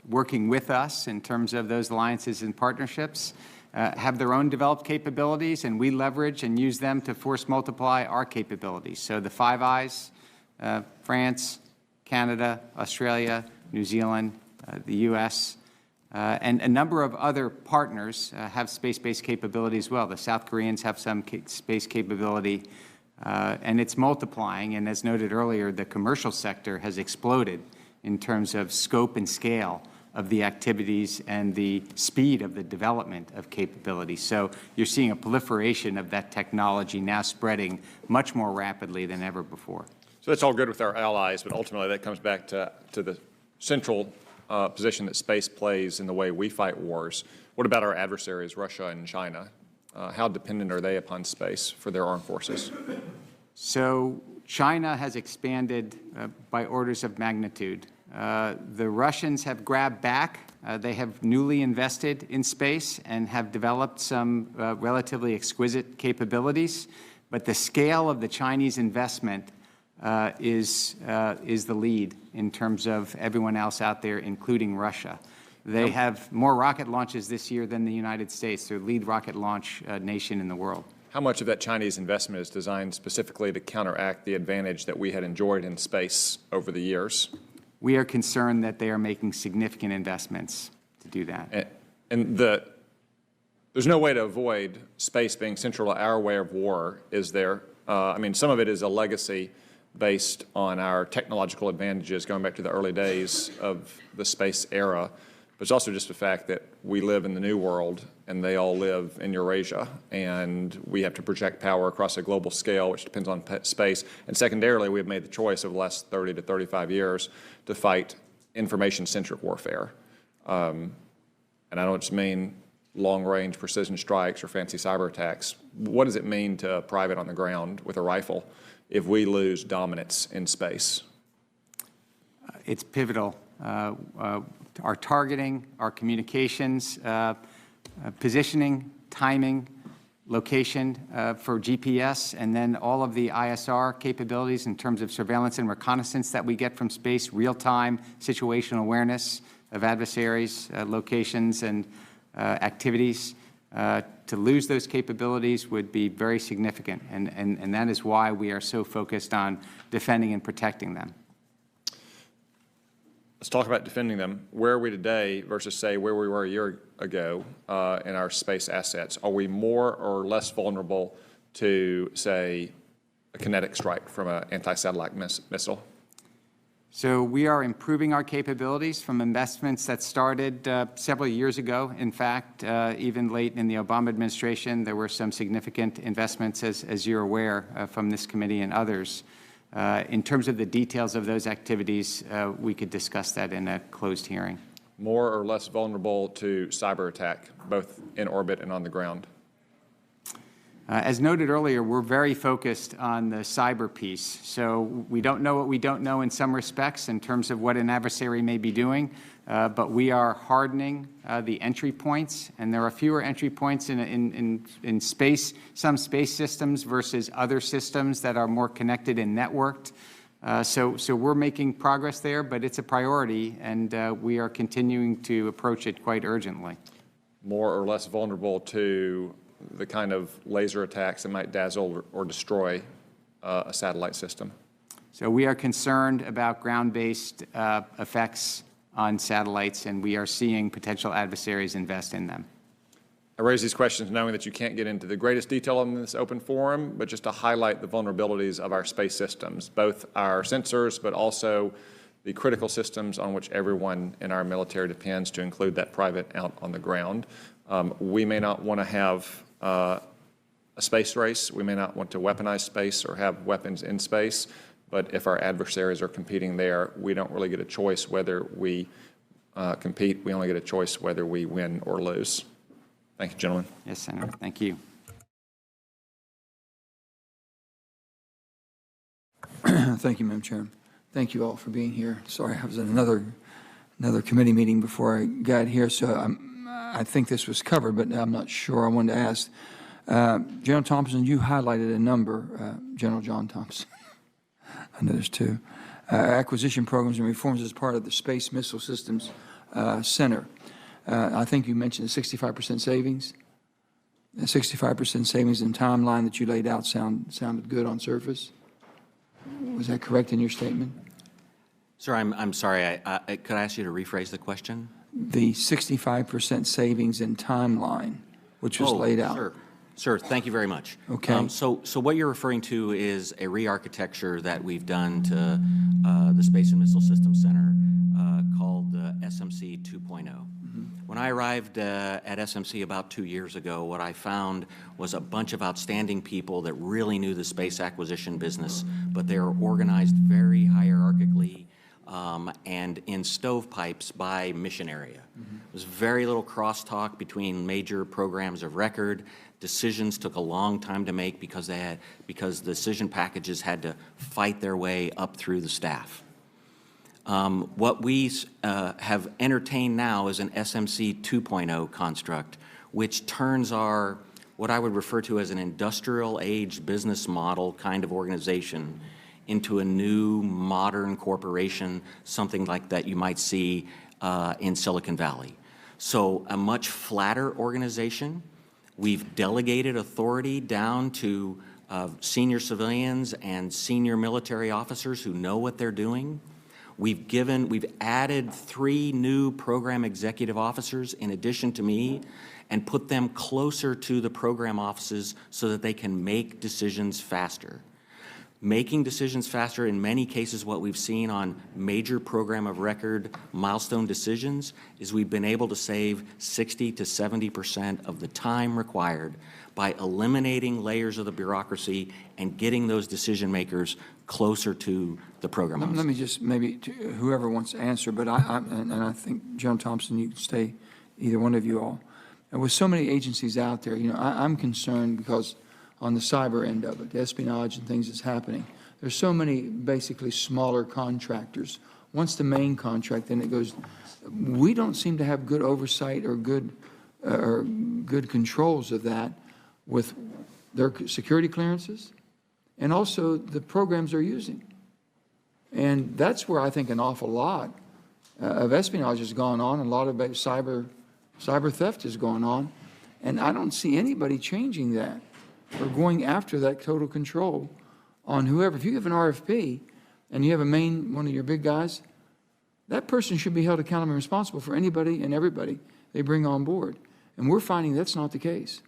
working with us in terms of those alliances and partnerships have their own developed capabilities, and we leverage and use them to force multiply our capabilities. So the Five Eyes, France, Canada, Australia, New Zealand, the U.S., and a number of other partners have space-based capability as well. The South Koreans have some space capability, and it's multiplying. And as noted earlier, the commercial sector has exploded in terms of scope and scale of the activities and the speed of the development of capability. So you're seeing a proliferation of that technology now spreading much more rapidly than ever before. So that's all good with our allies, but ultimately that comes back to the central position that space plays in the way we fight wars. What about our adversaries, Russia and China? How dependent are they upon space for their armed forces? So China has expanded by orders of magnitude. The Russians have grabbed back. They have newly invested in space and have developed some relatively exquisite capabilities. But the scale of the Chinese investment is the lead in terms of everyone else out there, including Russia. They have more rocket launches this year than the United States. They're the lead rocket launch nation in the world. How much of that Chinese investment is designed specifically to counteract the advantage that we had enjoyed in space over the years? We are concerned that they are making significant investments to do that. And there's no way to avoid space being central to our way of war, is there? I mean, some of it is a legacy based on our technological advantages going back to the early days of the space era. But it's also just the fact that we live in the new world and they all live in Eurasia, and we have to project power across a global scale, which depends on space. And secondarily, we've made the choice over the last 30 to 35 years to fight information-centric warfare. And I don't just mean long-range precision strikes or fancy cyber attacks. What does it mean to a private on the ground with a rifle if we lose dominance in space? It's pivotal. Our targeting, our communications, positioning, timing, location for GPS, and then all of the ISR capabilities in terms of surveillance and reconnaissance that we get from space, real-time situational awareness of adversaries, locations, and activities. To lose those capabilities would be very significant, and that is why we are so focused on defending and protecting them. Let's talk about defending them. Where are we today versus, say, where we were a year ago in our space assets? Are we more or less vulnerable to, say, a kinetic strike from an anti-satellite missile? So we are improving our capabilities from investments that started several years ago. In fact, even late in the Obama administration, there were some significant investments, as you're aware, from this committee and others. In terms of the details of those activities, we could discuss that in a closed hearing. More or less vulnerable to cyber attack, both in orbit and on the ground? As noted earlier, we're very focused on the cyber piece. So we don't know what we don't know in some respects in terms of what an adversary may be doing, but we are hardening the entry points, and there are fewer entry points in space, some space systems versus other systems that are more connected and networked. So we're making progress there, but it's a priority, and we are continuing to approach it quite urgently. More or less vulnerable to the kind of laser attacks that might dazzle or destroy a satellite system? So we are concerned about ground-based effects on satellites, and we are seeing potential adversaries invest in them. I raise these questions knowing that you can't get into the greatest detail in this open forum, but just to highlight the vulnerabilities of our space systems, both our sensors, but also the critical systems on which everyone in our military depends, to include that private out on the ground. We may not want to have a space race. We may not want to weaponize space or have weapons in space, but if our adversaries are competing there, we don't really get a choice whether we compete. We only get a choice whether we win or lose. Thank you, gentlemen. Yes, Senator. Thank you. Thank you, Madam Chairman. Thank you all for being here. Sorry, I was in another committee meeting before I got here, so I think this was covered, but I'm not sure. I wanted to ask. General Thompson, you highlighted a number, General John Thompson. I know there's two. Acquisition programs and reforms as part of the Space Missile Systems Center. I think you mentioned a 65% savings. A 65% savings in timeline that you laid out sounded good on surface. Was that correct in your statement? Sir, I'm sorry. Could I ask you to rephrase the question? The 65% savings in timeline, which was laid out. Sure. Sir, thank you very much. Okay. So what you're referring to is a re-architecture that we've done to the Space and Missile Systems Center called SMC 2.0. When I arrived at SMC about 2 years ago, what I found was a bunch of outstanding people that really knew the space acquisition business, but they were organized very hierarchically and in stovepipes by mission area. There was very little crosstalk between major programs of record. Decisions took a long time to make because the decision packages had to fight their way up through the staff. What we have entertained now is an SMC 2.0 construct, which turns our, what I would refer to as an industrial age business model kind of organization into a new modern corporation, something like that you might see in Silicon Valley. So a much flatter organization. We've delegated authority down to senior civilians and senior military officers who know what they're doing. We've added 3 new program executive officers in addition to me and put them closer to the program offices so that they can make decisions faster. Making decisions faster, in many cases, what we've seen on major program of record milestone decisions is we've been able to save 60 to 70% of the time required by eliminating layers of the bureaucracy and getting those decision makers closer to the program office. Let me just, maybe whoever wants to answer, but I think, John Thompson, you can stay, either one of you all. And with so many agencies out there, I'm concerned because on the cyber end of it, the espionage and things that's happening, there's so many basically smaller contractors. Once the main contract, then it goes, we don't seem to have good oversight or good controls of that with their security clearances and also the programs they're using. And that's where I think an awful lot of espionage has gone on, and a lot of cyber theft has gone on, and I don't see anybody changing that or going after that total control on whoever. If you have an RFP and you have one of your big guys, that person should be held accountable and responsible for anybody and everybody they bring on board. And we're finding that's not the case.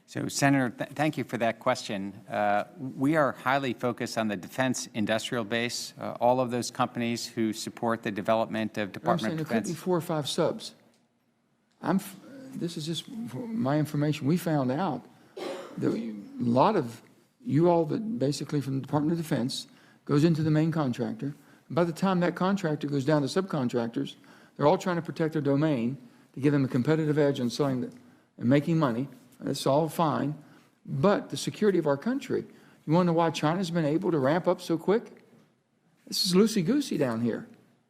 So, Senator, thank you for that question. We are highly focused on the defense industrial base, all of those companies who support the development of Department of Defense. There could be 4 or 5 subs. This is just my information. We found out that a lot of you all that basically from the Department of Defense goes into the main contractor. And by the time that contractor goes down to subcontractors, they're all trying to protect their domain to give them a competitive edge on selling and making money. That's all fine. But the security of our country, you want to know why China's been able to ramp up so quick? This is loosey-goosey down here.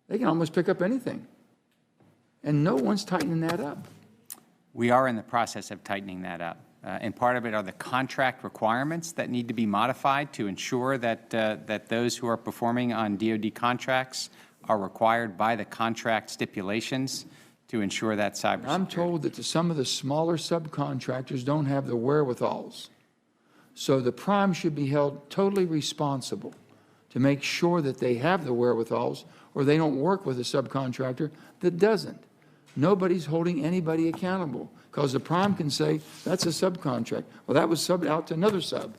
They can almost pick up anything. And no one's tightening that up. We are in the process of tightening that up. And part of it are the contract requirements that need to be modified to ensure that, that those who are performing on DoD contracts are required by the contract stipulations to ensure that cybersecurity. I'm told that some of the smaller subcontractors don't have the wherewithals. So the prime should be held totally responsible to make sure that they have the wherewithals or they don't work with a subcontractor that doesn't. Nobody's holding anybody accountable because the prime can say, that's a subcontract. Well, that was subbed out to another sub.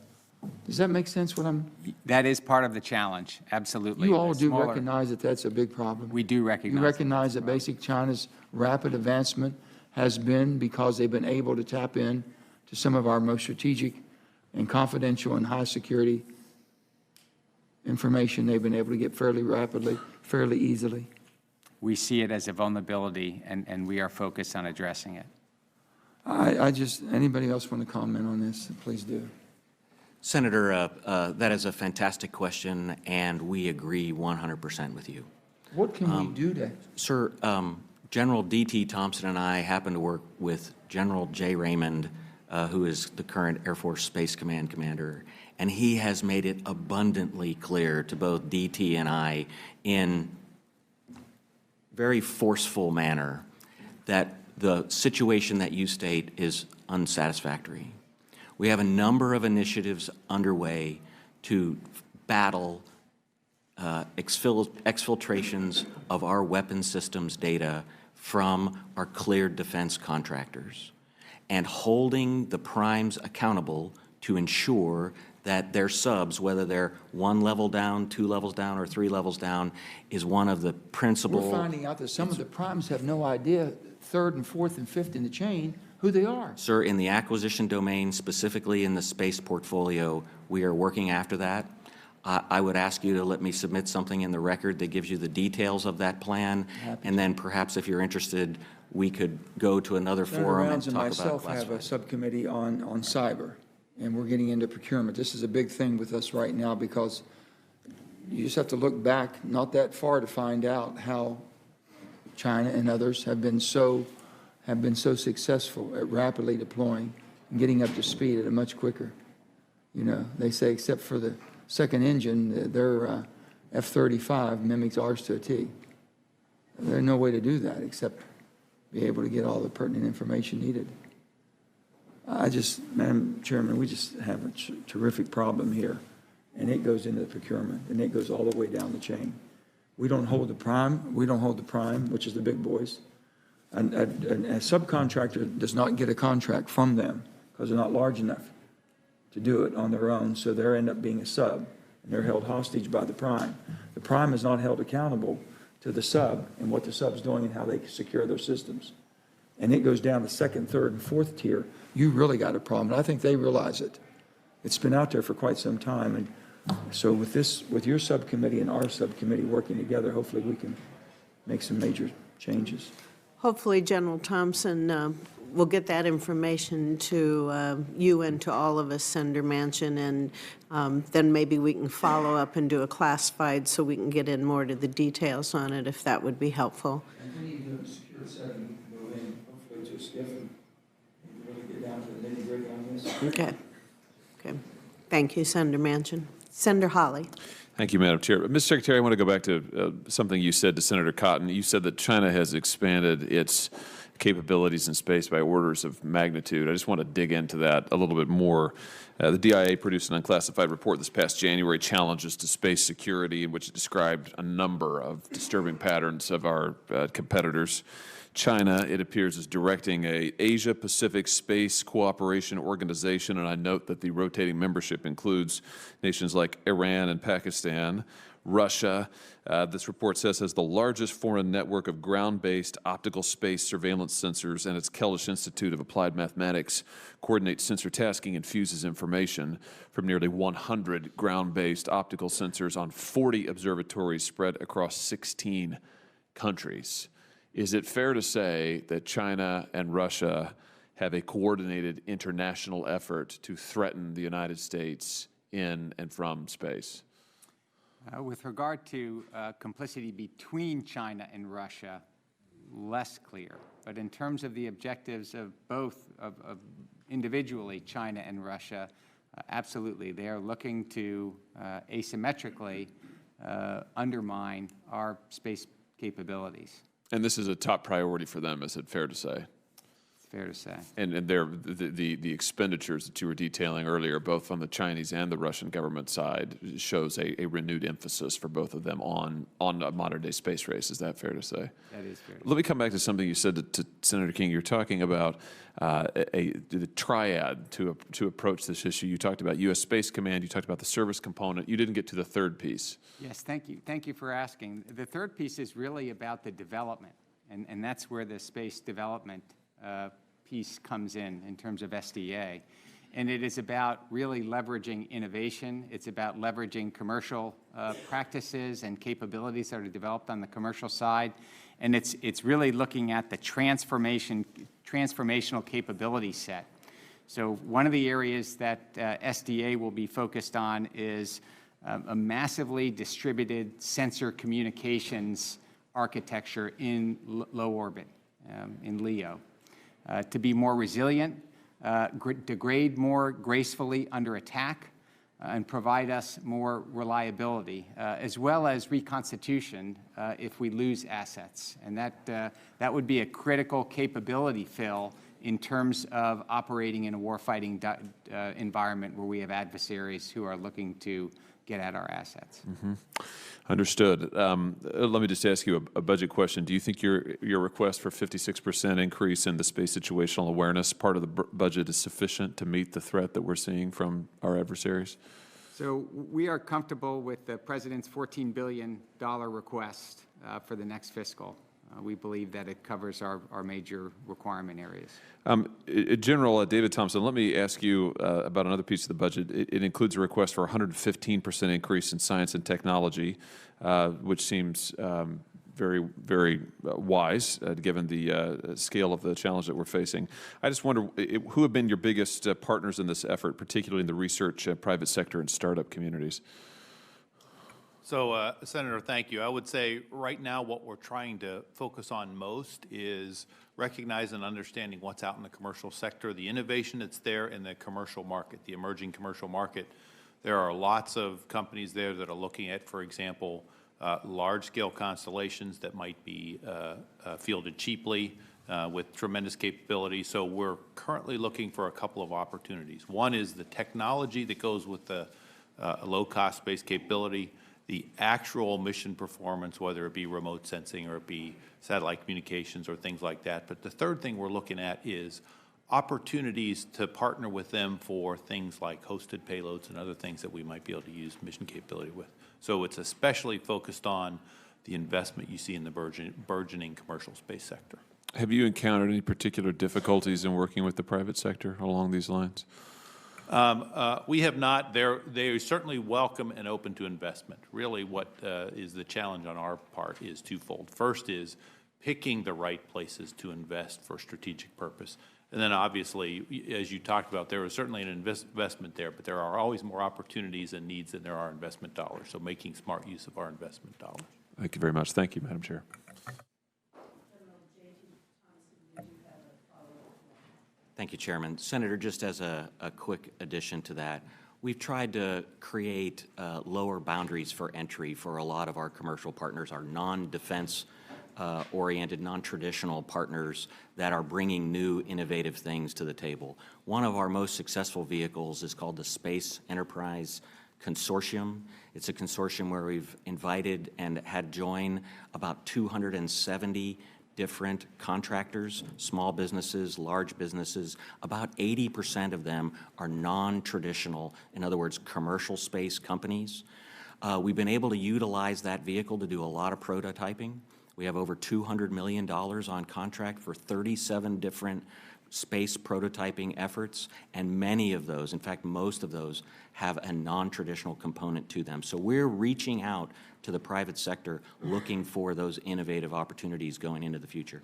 Does that make sense what I'm? That is part of the challenge, absolutely. You all do recognize that that's a big problem. We do recognize. You recognize that basic China's rapid advancement has been because they've been able to tap in to some of our most strategic and confidential and high security information they've been able to get fairly rapidly, fairly easily. We see it as a vulnerability, and we are focused on addressing it. Anybody else want to comment on this? Please do. Senator, that is a fantastic question, and we agree 100% with you. What can we do to? Sir, General D.T. Thompson and I happen to work with General J. Raymond, who is the current Air Force Space Command commander, and he has made it abundantly clear to both D.T. and I in very forceful manner that the situation that you state is unsatisfactory. We have a number of initiatives underway to battle exfiltrations of our weapons systems data from our cleared defense contractors and holding the primes accountable to ensure that their subs, whether they're 1 level down, 2 levels down, or 3 levels down, is one of the principal. We're finding out that some of the primes have no idea, 3rd and 4th and 5th in the chain, who they are. Sir, in the acquisition domain, specifically in the space portfolio, we are working after that. I would ask you to let me submit something in the record that gives you the details of that plan, and then perhaps if you're interested, we could go to another forum and talk about Senator Rounds and myself have a subcommittee on cyber, and we're getting into procurement. This is a big thing with us right now because you just have to look back not that far to find out how China and others have been so successful at rapidly deploying and getting up to speed at a much quicker. You know, they say except for the second engine, their F-35 mimics ours to a T. There's no way to do that except be able to get all the pertinent information needed. Madam Chairman, we just have a terrific problem here, and it goes into the procurement, and it goes all the way down the chain. We don't hold the prime, which is the big boys. A subcontractor does not get a contract from them because they're not large enough to do it on their own, so they end up being a sub, and they're held hostage by the prime. The prime is not held accountable to the sub and what the sub's doing and how they secure their systems. And it goes down to 2nd, 3rd, and 4th tier. You really got a problem, and I think they realize it. It's been out there for quite some time, and so with your subcommittee and our subcommittee working together, hopefully we can make some major changes. Hopefully, General Thompson, we'll get that information to you and to all of us, Senator Manchin, and then maybe we can follow up and do a classified so we can get in more to the details on it, if that would be helpful. And we need to secure a setting, move in, hopefully to a skiff, and really get down to the nitty-gritty on this. Okay. Okay. Thank you, Senator Manchin. Senator Hawley. Thank you, Madam Chair. Mr. Secretary, I want to go back to something you said to Senator Cotton. You said that China has expanded its capabilities in space by orders of magnitude. I just want to dig into that a little bit more. The DIA produced an unclassified report this past January, Challenges to Space Security, in which it described a number of disturbing patterns of our competitors. China, it appears, is directing a Asia-Pacific Space Cooperation Organization, and I note that the rotating membership includes nations like Iran and Pakistan. Russia, this report says, has the largest foreign network of ground-based optical space surveillance sensors, and its Kellish Institute of Applied Mathematics coordinates sensor tasking and fuses information from nearly 100 ground-based optical sensors on 40 observatories spread across 16 countries. Is it fair to say that China and Russia have a coordinated international effort to threaten the United States in and from space? With regard to complicity between China and Russia, less clear. But in terms of the objectives of both, of individually, China and Russia, absolutely. They are looking to asymmetrically undermine our space capabilities. And this is a top priority for them, is it fair to say? It's fair to say. And the expenditures that you were detailing earlier, both on the Chinese and the Russian government side, shows a renewed emphasis for both of them on a modern-day space race. Is that fair to say? That is fair to say. Let me come back to something you said to Senator King. You're talking about the triad to approach this issue. You talked about U.S. Space Command. You talked about the service component. You didn't get to the third piece. Yes, thank you. Thank you for asking. The third piece is really about the development, and that's where the space development piece comes in terms of SDA. And it is about really leveraging innovation. It's about leveraging commercial practices and capabilities that are developed on the commercial side. And it's really looking at the transformational capability set. So one of the areas that SDA will be focused on is a massively distributed sensor communications architecture in low orbit, in LEO, to be more resilient, degrade more gracefully under attack, and provide us more reliability, as well as reconstitution if we lose assets. And that would be a critical capability fill in terms of operating in a warfighting environment where we have adversaries who are looking to get at our assets. Mm-hmm. Understood. Let me just ask you a budget question. Do you think your request for 56% increase in the space situational awareness part of the budget is sufficient to meet the threat that we're seeing from our adversaries? So we are comfortable with the President's $14 billion request for the next fiscal. We believe that it covers our major requirement areas. General David Thompson, let me ask you about another piece of the budget. It includes a request for a 115% increase in science and technology, which seems very, very wise given the scale of the challenge that we're facing. I just wonder, who have been your biggest partners in this effort, particularly in the research, private sector, and startup communities? So, Senator, thank you. I would say right now what we're trying to focus on most is recognizing and understanding what's out in the commercial sector, the innovation that's there in the commercial market, the emerging commercial market. There are lots of companies there that are looking at, for example, large-scale constellations that might be fielded cheaply with tremendous capability. So we're currently looking for a couple of opportunities. One is the technology that goes with the low-cost space capability, the actual mission performance, whether it be remote sensing or it be satellite communications or things like that. But the third thing we're looking at is opportunities to partner with them for things like hosted payloads and other things that we might be able to use mission capability with. So it's especially focused on the investment you see in the burgeoning commercial space sector. Have you encountered any particular difficulties in working with the private sector along these lines? We have not. They're certainly welcome and open to investment. Really what is the challenge on our part is twofold. First is picking the right places to invest for strategic purpose. And then obviously, as you talked about, there was certainly an investment there, but there are always more opportunities and needs than there are investment dollars. So making smart use of our investment dollars. Thank you very much. Thank you, Madam Chair. Thank you, Chairman. Senator, just as a quick addition to that, we've tried to create lower boundaries for entry for a lot of our commercial partners, our non-defense oriented, non-traditional partners that are bringing new innovative things to the table. One of our most successful vehicles is called the Space Enterprise Consortium. It's a consortium where we've invited and had join about 270 different contractors, small businesses, large businesses. About 80% of them are non-traditional, in other words, commercial space companies. We've been able to utilize that vehicle to do a lot of prototyping. We have over $200 million on contract for 37 different space prototyping efforts, and many of those, in fact, most of those, have a non-traditional component to them. So we're reaching out to the private sector looking for those innovative opportunities going into the future.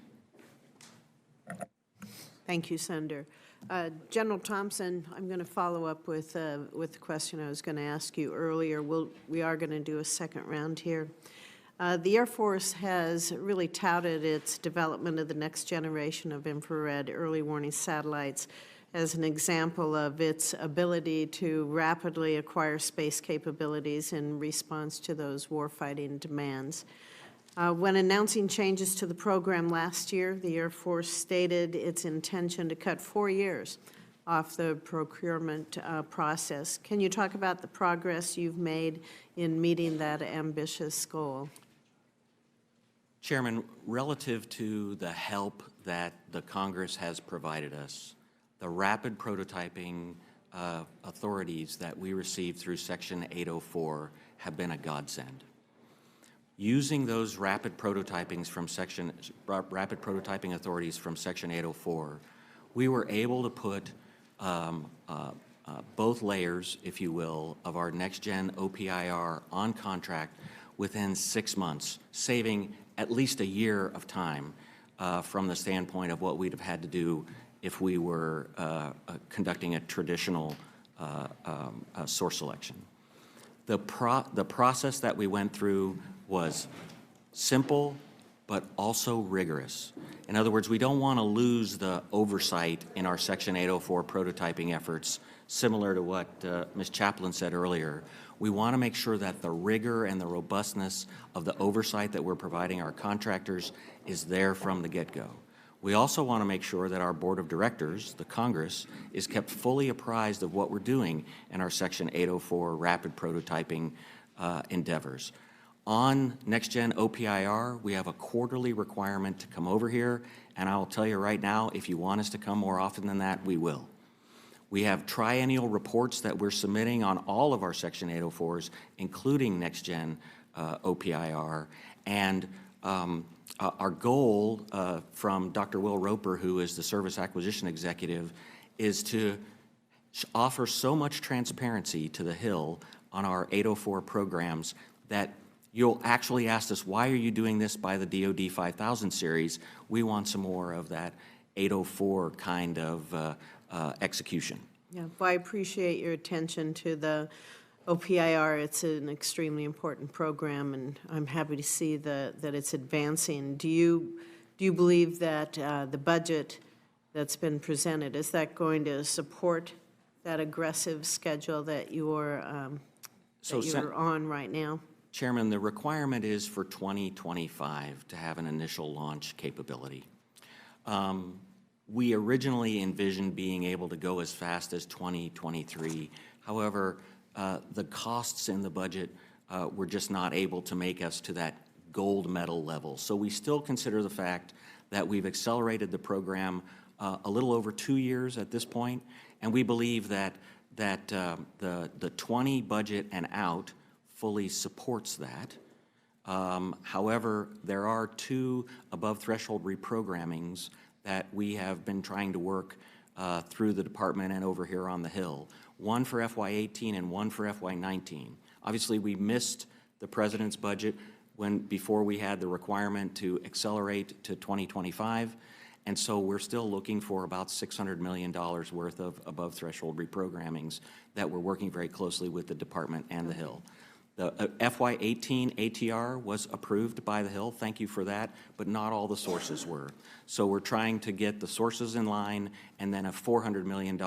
Thank you, Senator. General Thompson, I'm going to follow up with the question I was going to ask you earlier. We are going to do a second round here. The Air Force has really touted its development of the next generation of infrared early warning satellites as an example of its ability to rapidly acquire space capabilities in response to those warfighting demands. When announcing changes to the program last year, the Air Force stated its intention to cut 4 years off the procurement process. Can you talk about the progress you've made in meeting that ambitious goal? Chairman, relative to the help that the Congress has provided us, the rapid prototyping authorities that we received through Section 804 have been a godsend. Using those rapid prototyping authorities from Section 804, we were able to put both layers, if you will, of our next-gen OPIR on contract within 6 months, saving at least a year of time from the standpoint of what we'd have had to do if we were conducting a traditional source selection. The process that we went through was simple, but also rigorous. In other words, we don't want to lose the oversight in our Section 804 prototyping efforts, similar to what Ms. Chaplin said earlier. We want to make sure that the rigor and the robustness of the oversight that we're providing our contractors is there from the get-go. We also want to make sure that our Board of Directors, the Congress, is kept fully apprised of what we're doing in our Section 804 rapid prototyping endeavors. On next-gen OPIR, we have a quarterly requirement to come over here, and I will tell you right now, if you want us to come more often than that, we will. We have triennial reports that we're submitting on all of our Section 804s, including next-gen OPIR, and our goal from Dr. Will Roper, who is the Service Acquisition Executive, is to offer so much transparency to the Hill on our 804 programs that you'll actually ask us, why are you doing this by the DoD 5000 series? We want some more of that 804 kind of execution. Yeah, well, I appreciate your attention to the OPIR. It's an extremely important program, and I'm happy to see that it's advancing. Do you believe that the budget that's been presented, is that going to support that aggressive schedule that you're on right now? Chairman, the requirement is for 2025 to have an initial launch capability. We originally envisioned being able to go as fast as 2023. However, the costs in the budget were just not able to make us to that gold medal level. So we still consider the fact that we've accelerated the program a little over 2 years at this point, and we believe that the 20 budget and out fully supports that. However, there are 2 above-threshold reprogrammings that we have been trying to work through the department and over here on the Hill, one for FY18 and one for FY19. Obviously, we missed the President's budget before we had the requirement to accelerate to 2025, And so we're still looking for about $600 million worth of above-threshold reprogrammings that we're working very closely with the department and the Hill. The FY18 ATR was approved by the Hill, thank you for that, but not all the sources were. So we're trying to get the sources in line, and then a $400 million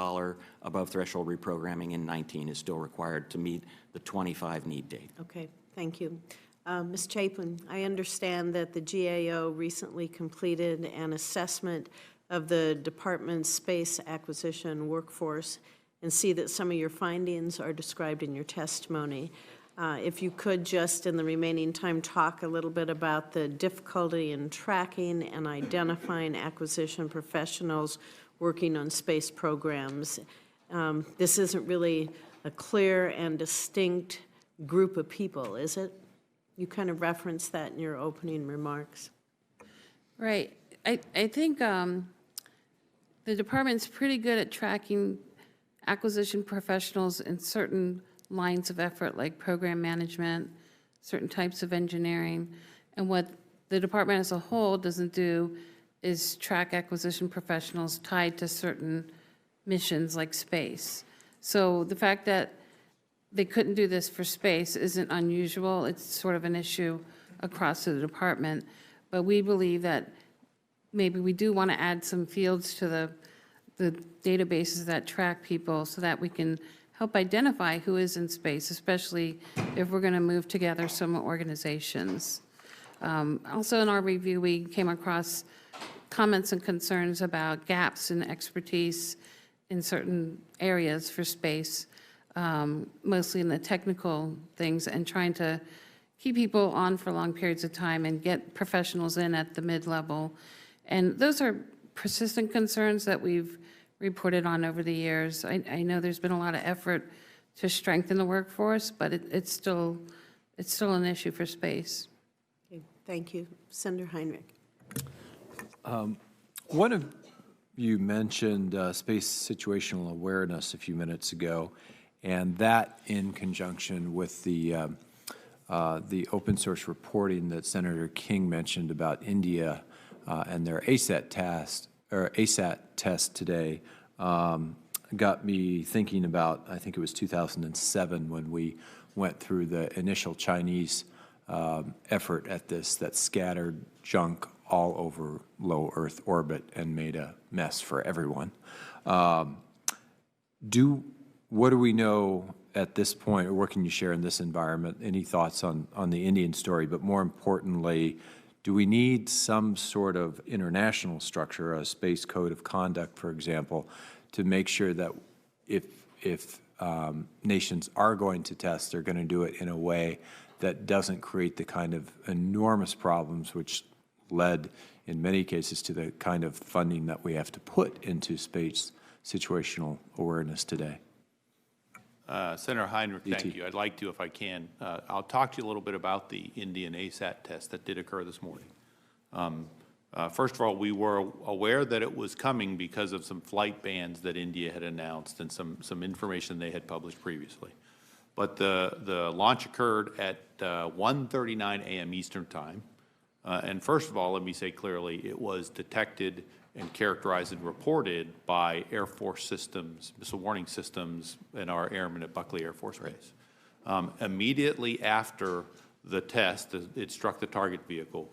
above-threshold reprogramming in 19 is still required to meet the 25 need date. Okay, thank you. Ms. Chaplin, I understand that the GAO recently completed an assessment of the department's space acquisition workforce and see that some of your findings are described in your testimony. If you could just, in the remaining time, talk a little bit about the difficulty in tracking and identifying acquisition professionals working on space programs. This isn't really a clear and distinct group of people, is it? You kind of referenced that in your opening remarks. Right. I think the department's pretty good at tracking acquisition professionals in certain lines of effort, like program management, certain types of engineering. And what the department as a whole doesn't do is track acquisition professionals tied to certain missions like space. So the fact that they couldn't do this for space isn't unusual. It's sort of an issue across the department. But we believe that maybe we do want to add some fields to the databases that track people so that we can help identify who is in space, especially if we're going to move together some organizations. Also in our review, we came across comments and concerns about gaps in expertise in certain areas for space, mostly in the technical things, and trying to keep people on for long periods of time and get professionals in at the mid-level. And those are persistent concerns that we've reported on over the years. I know there's been a lot of effort to strengthen the workforce, but it's still an issue for space. Okay, thank you. Senator Heinrich. One of you mentioned space situational awareness a few minutes ago, and that in conjunction with the open source reporting that Senator King mentioned about India and their ASAT test today got me thinking about, I think it was 2007 when we went through the initial Chinese effort at this that scattered junk all over low Earth orbit and made a mess for everyone. What do we know at this point, or what can you share in this environment? Any thoughts on the Indian story, but more importantly, do we need some sort of international structure, a space code of conduct, for example, to make sure that if nations are going to test, they're going to do it in a way that doesn't create the kind of enormous problems which led, in many cases, to the kind of funding that we have to put into space situational awareness today? Senator Heinrich, thank you. I'd like to, if I can. I'll talk to you a little bit about the Indian ASAT test that did occur this morning. First of all, we were aware that it was coming because of some flight bans that India had announced and some information they had published previously. But the launch occurred at 1:39 a.m. Eastern Time. And first of all, let me say clearly, it was detected and characterized and reported by Air Force systems, missile warning systems, and our airmen at Buckley Air Force Base. Immediately after the test, it struck the target vehicle.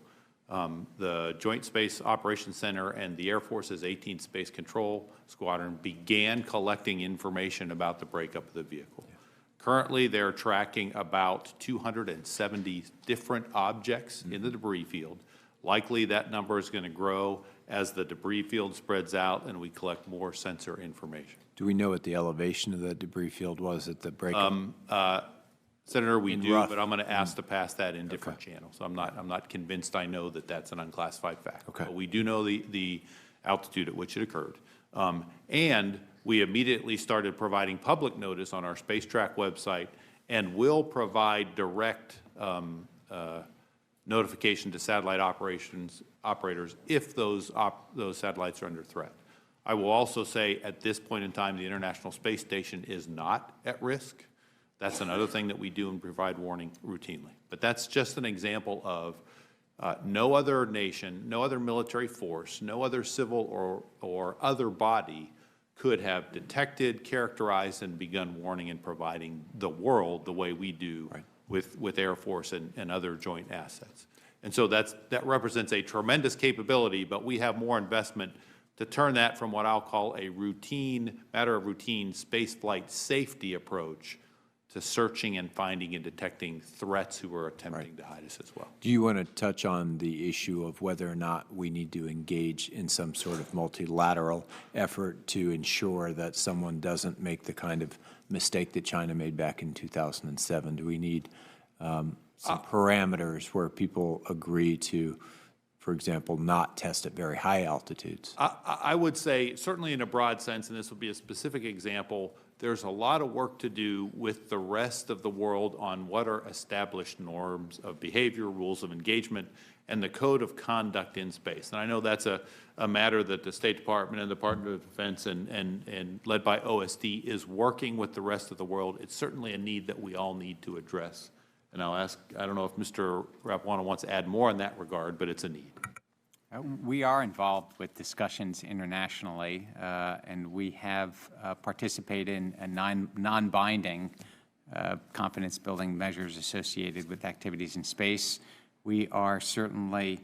The Joint Space Operations Center and the Air Force's 18th Space Control Squadron began collecting information about the breakup of the vehicle. Yeah. Currently, they're tracking about 270 different objects in the debris field. Likely that number is going to grow as the debris field spreads out and we collect more sensor information. Do we know what the elevation of the debris field was at the breakup? Senator, we do, but I'm going to ask to pass that in different channels. I'm not convinced I know that that's an unclassified fact. Okay. But we do know the altitude at which it occurred. And we immediately started providing public notice on our Space Track website and will provide direct notification to satellite operators if those satellites are under threat. I will also say at this point in time, the International Space Station is not at risk. That's another thing that we do and provide warning routinely. But that's just an example of No other nation, no other military force, no other civil or other body could have detected, characterized, and begun warning and providing the world the way we do with Air Force and other joint assets. And so that represents a tremendous capability, but we have more investment to turn that from what I'll call a matter of routine space flight safety approach to searching and finding and detecting threats who are attempting to hide us as well. Do you want to touch on the issue of whether or not we need to engage in some sort of multilateral effort to ensure that someone doesn't make the kind of mistake that China made back in 2007? Do we need some parameters where people agree to, for example, not test at very high altitudes? I would say, certainly in a broad sense, and this will be a specific example, there's a lot of work to do with the rest of the world on what are established norms of behavior, rules of engagement, and the code of conduct in space. And I know that's a matter that the State Department and the Department of Defense and led by OSD is working with the rest of the world. It's certainly a need that we all need to address. And I'll ask, I don't know if Mr. Rapuano wants to add more in that regard, but it's a need. We are involved with discussions internationally, and we have participated in a non-binding confidence-building measures associated with activities in space. We are certainly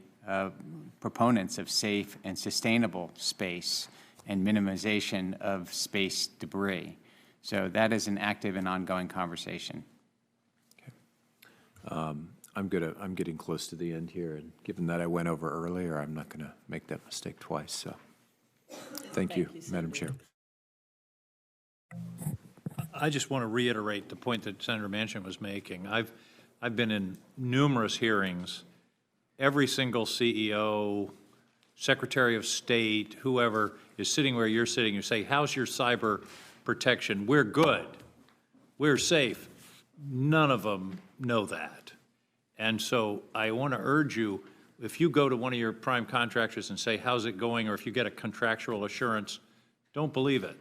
proponents of safe and sustainable space and minimization of space debris. So that is an active and ongoing conversation. I'm getting close to the end here, and given that I went over earlier, I'm not going to make that mistake twice. So, thank you, Madam Chair. I just want to reiterate the point that Senator Manchin was making. I've been in numerous hearings. Every single CEO, Secretary of State, whoever is sitting where you're sitting, you say, how's your cyber protection? We're good. We're safe. None of them know that. And so I want to urge you, if you go to one of your prime contractors and say, how's it going, or if you get a contractual assurance, don't believe it.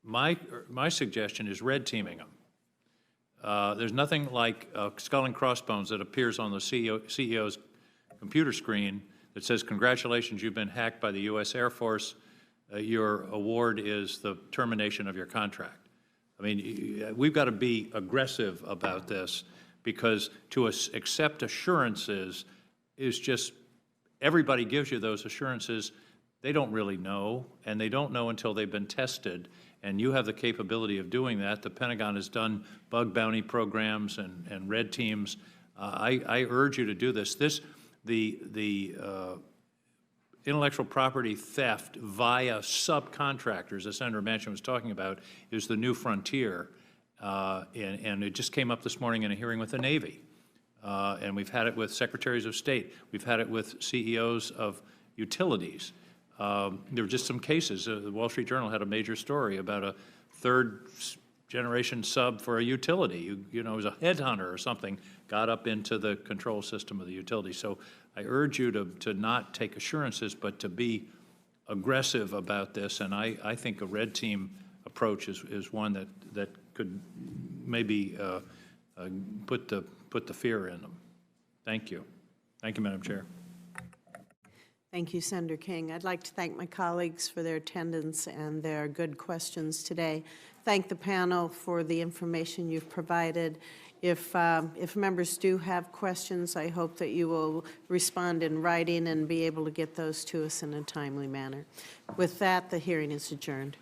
My suggestion is red teaming them. There's nothing like skull and crossbones that appears on the CEO's computer screen that says, congratulations, you've been hacked by the U.S. Air Force. Your award is the termination of your contract. I mean, we've got to be aggressive about this, because to accept assurances is just, everybody gives you those assurances. They don't really know, and they don't know until they've been tested, and you have the capability of doing that. The Pentagon has done bug bounty programs and red teams. I urge you to do this. The intellectual property theft via subcontractors, as Senator Manchin was talking about, is the new frontier. And it just came up this morning in a hearing with the Navy. And we've had it with secretaries of state. We've had it with CEOs of utilities. There were just some cases. The Wall Street Journal had a major story about a third-generation sub for a utility. You know, it was a headhunter or something, got up into the control system of the utility. So I urge you to not take assurances, but to be aggressive about this. And I think a red team approach is one that could maybe put the fear in them. Thank you. Thank you, Madam Chair. Thank you, Senator King. I'd like to thank my colleagues for their attendance and their good questions today. Thank the panel for the information you've provided. If members do have questions, I hope that you will respond in writing and be able to get those to us in a timely manner. With that, the hearing is adjourned.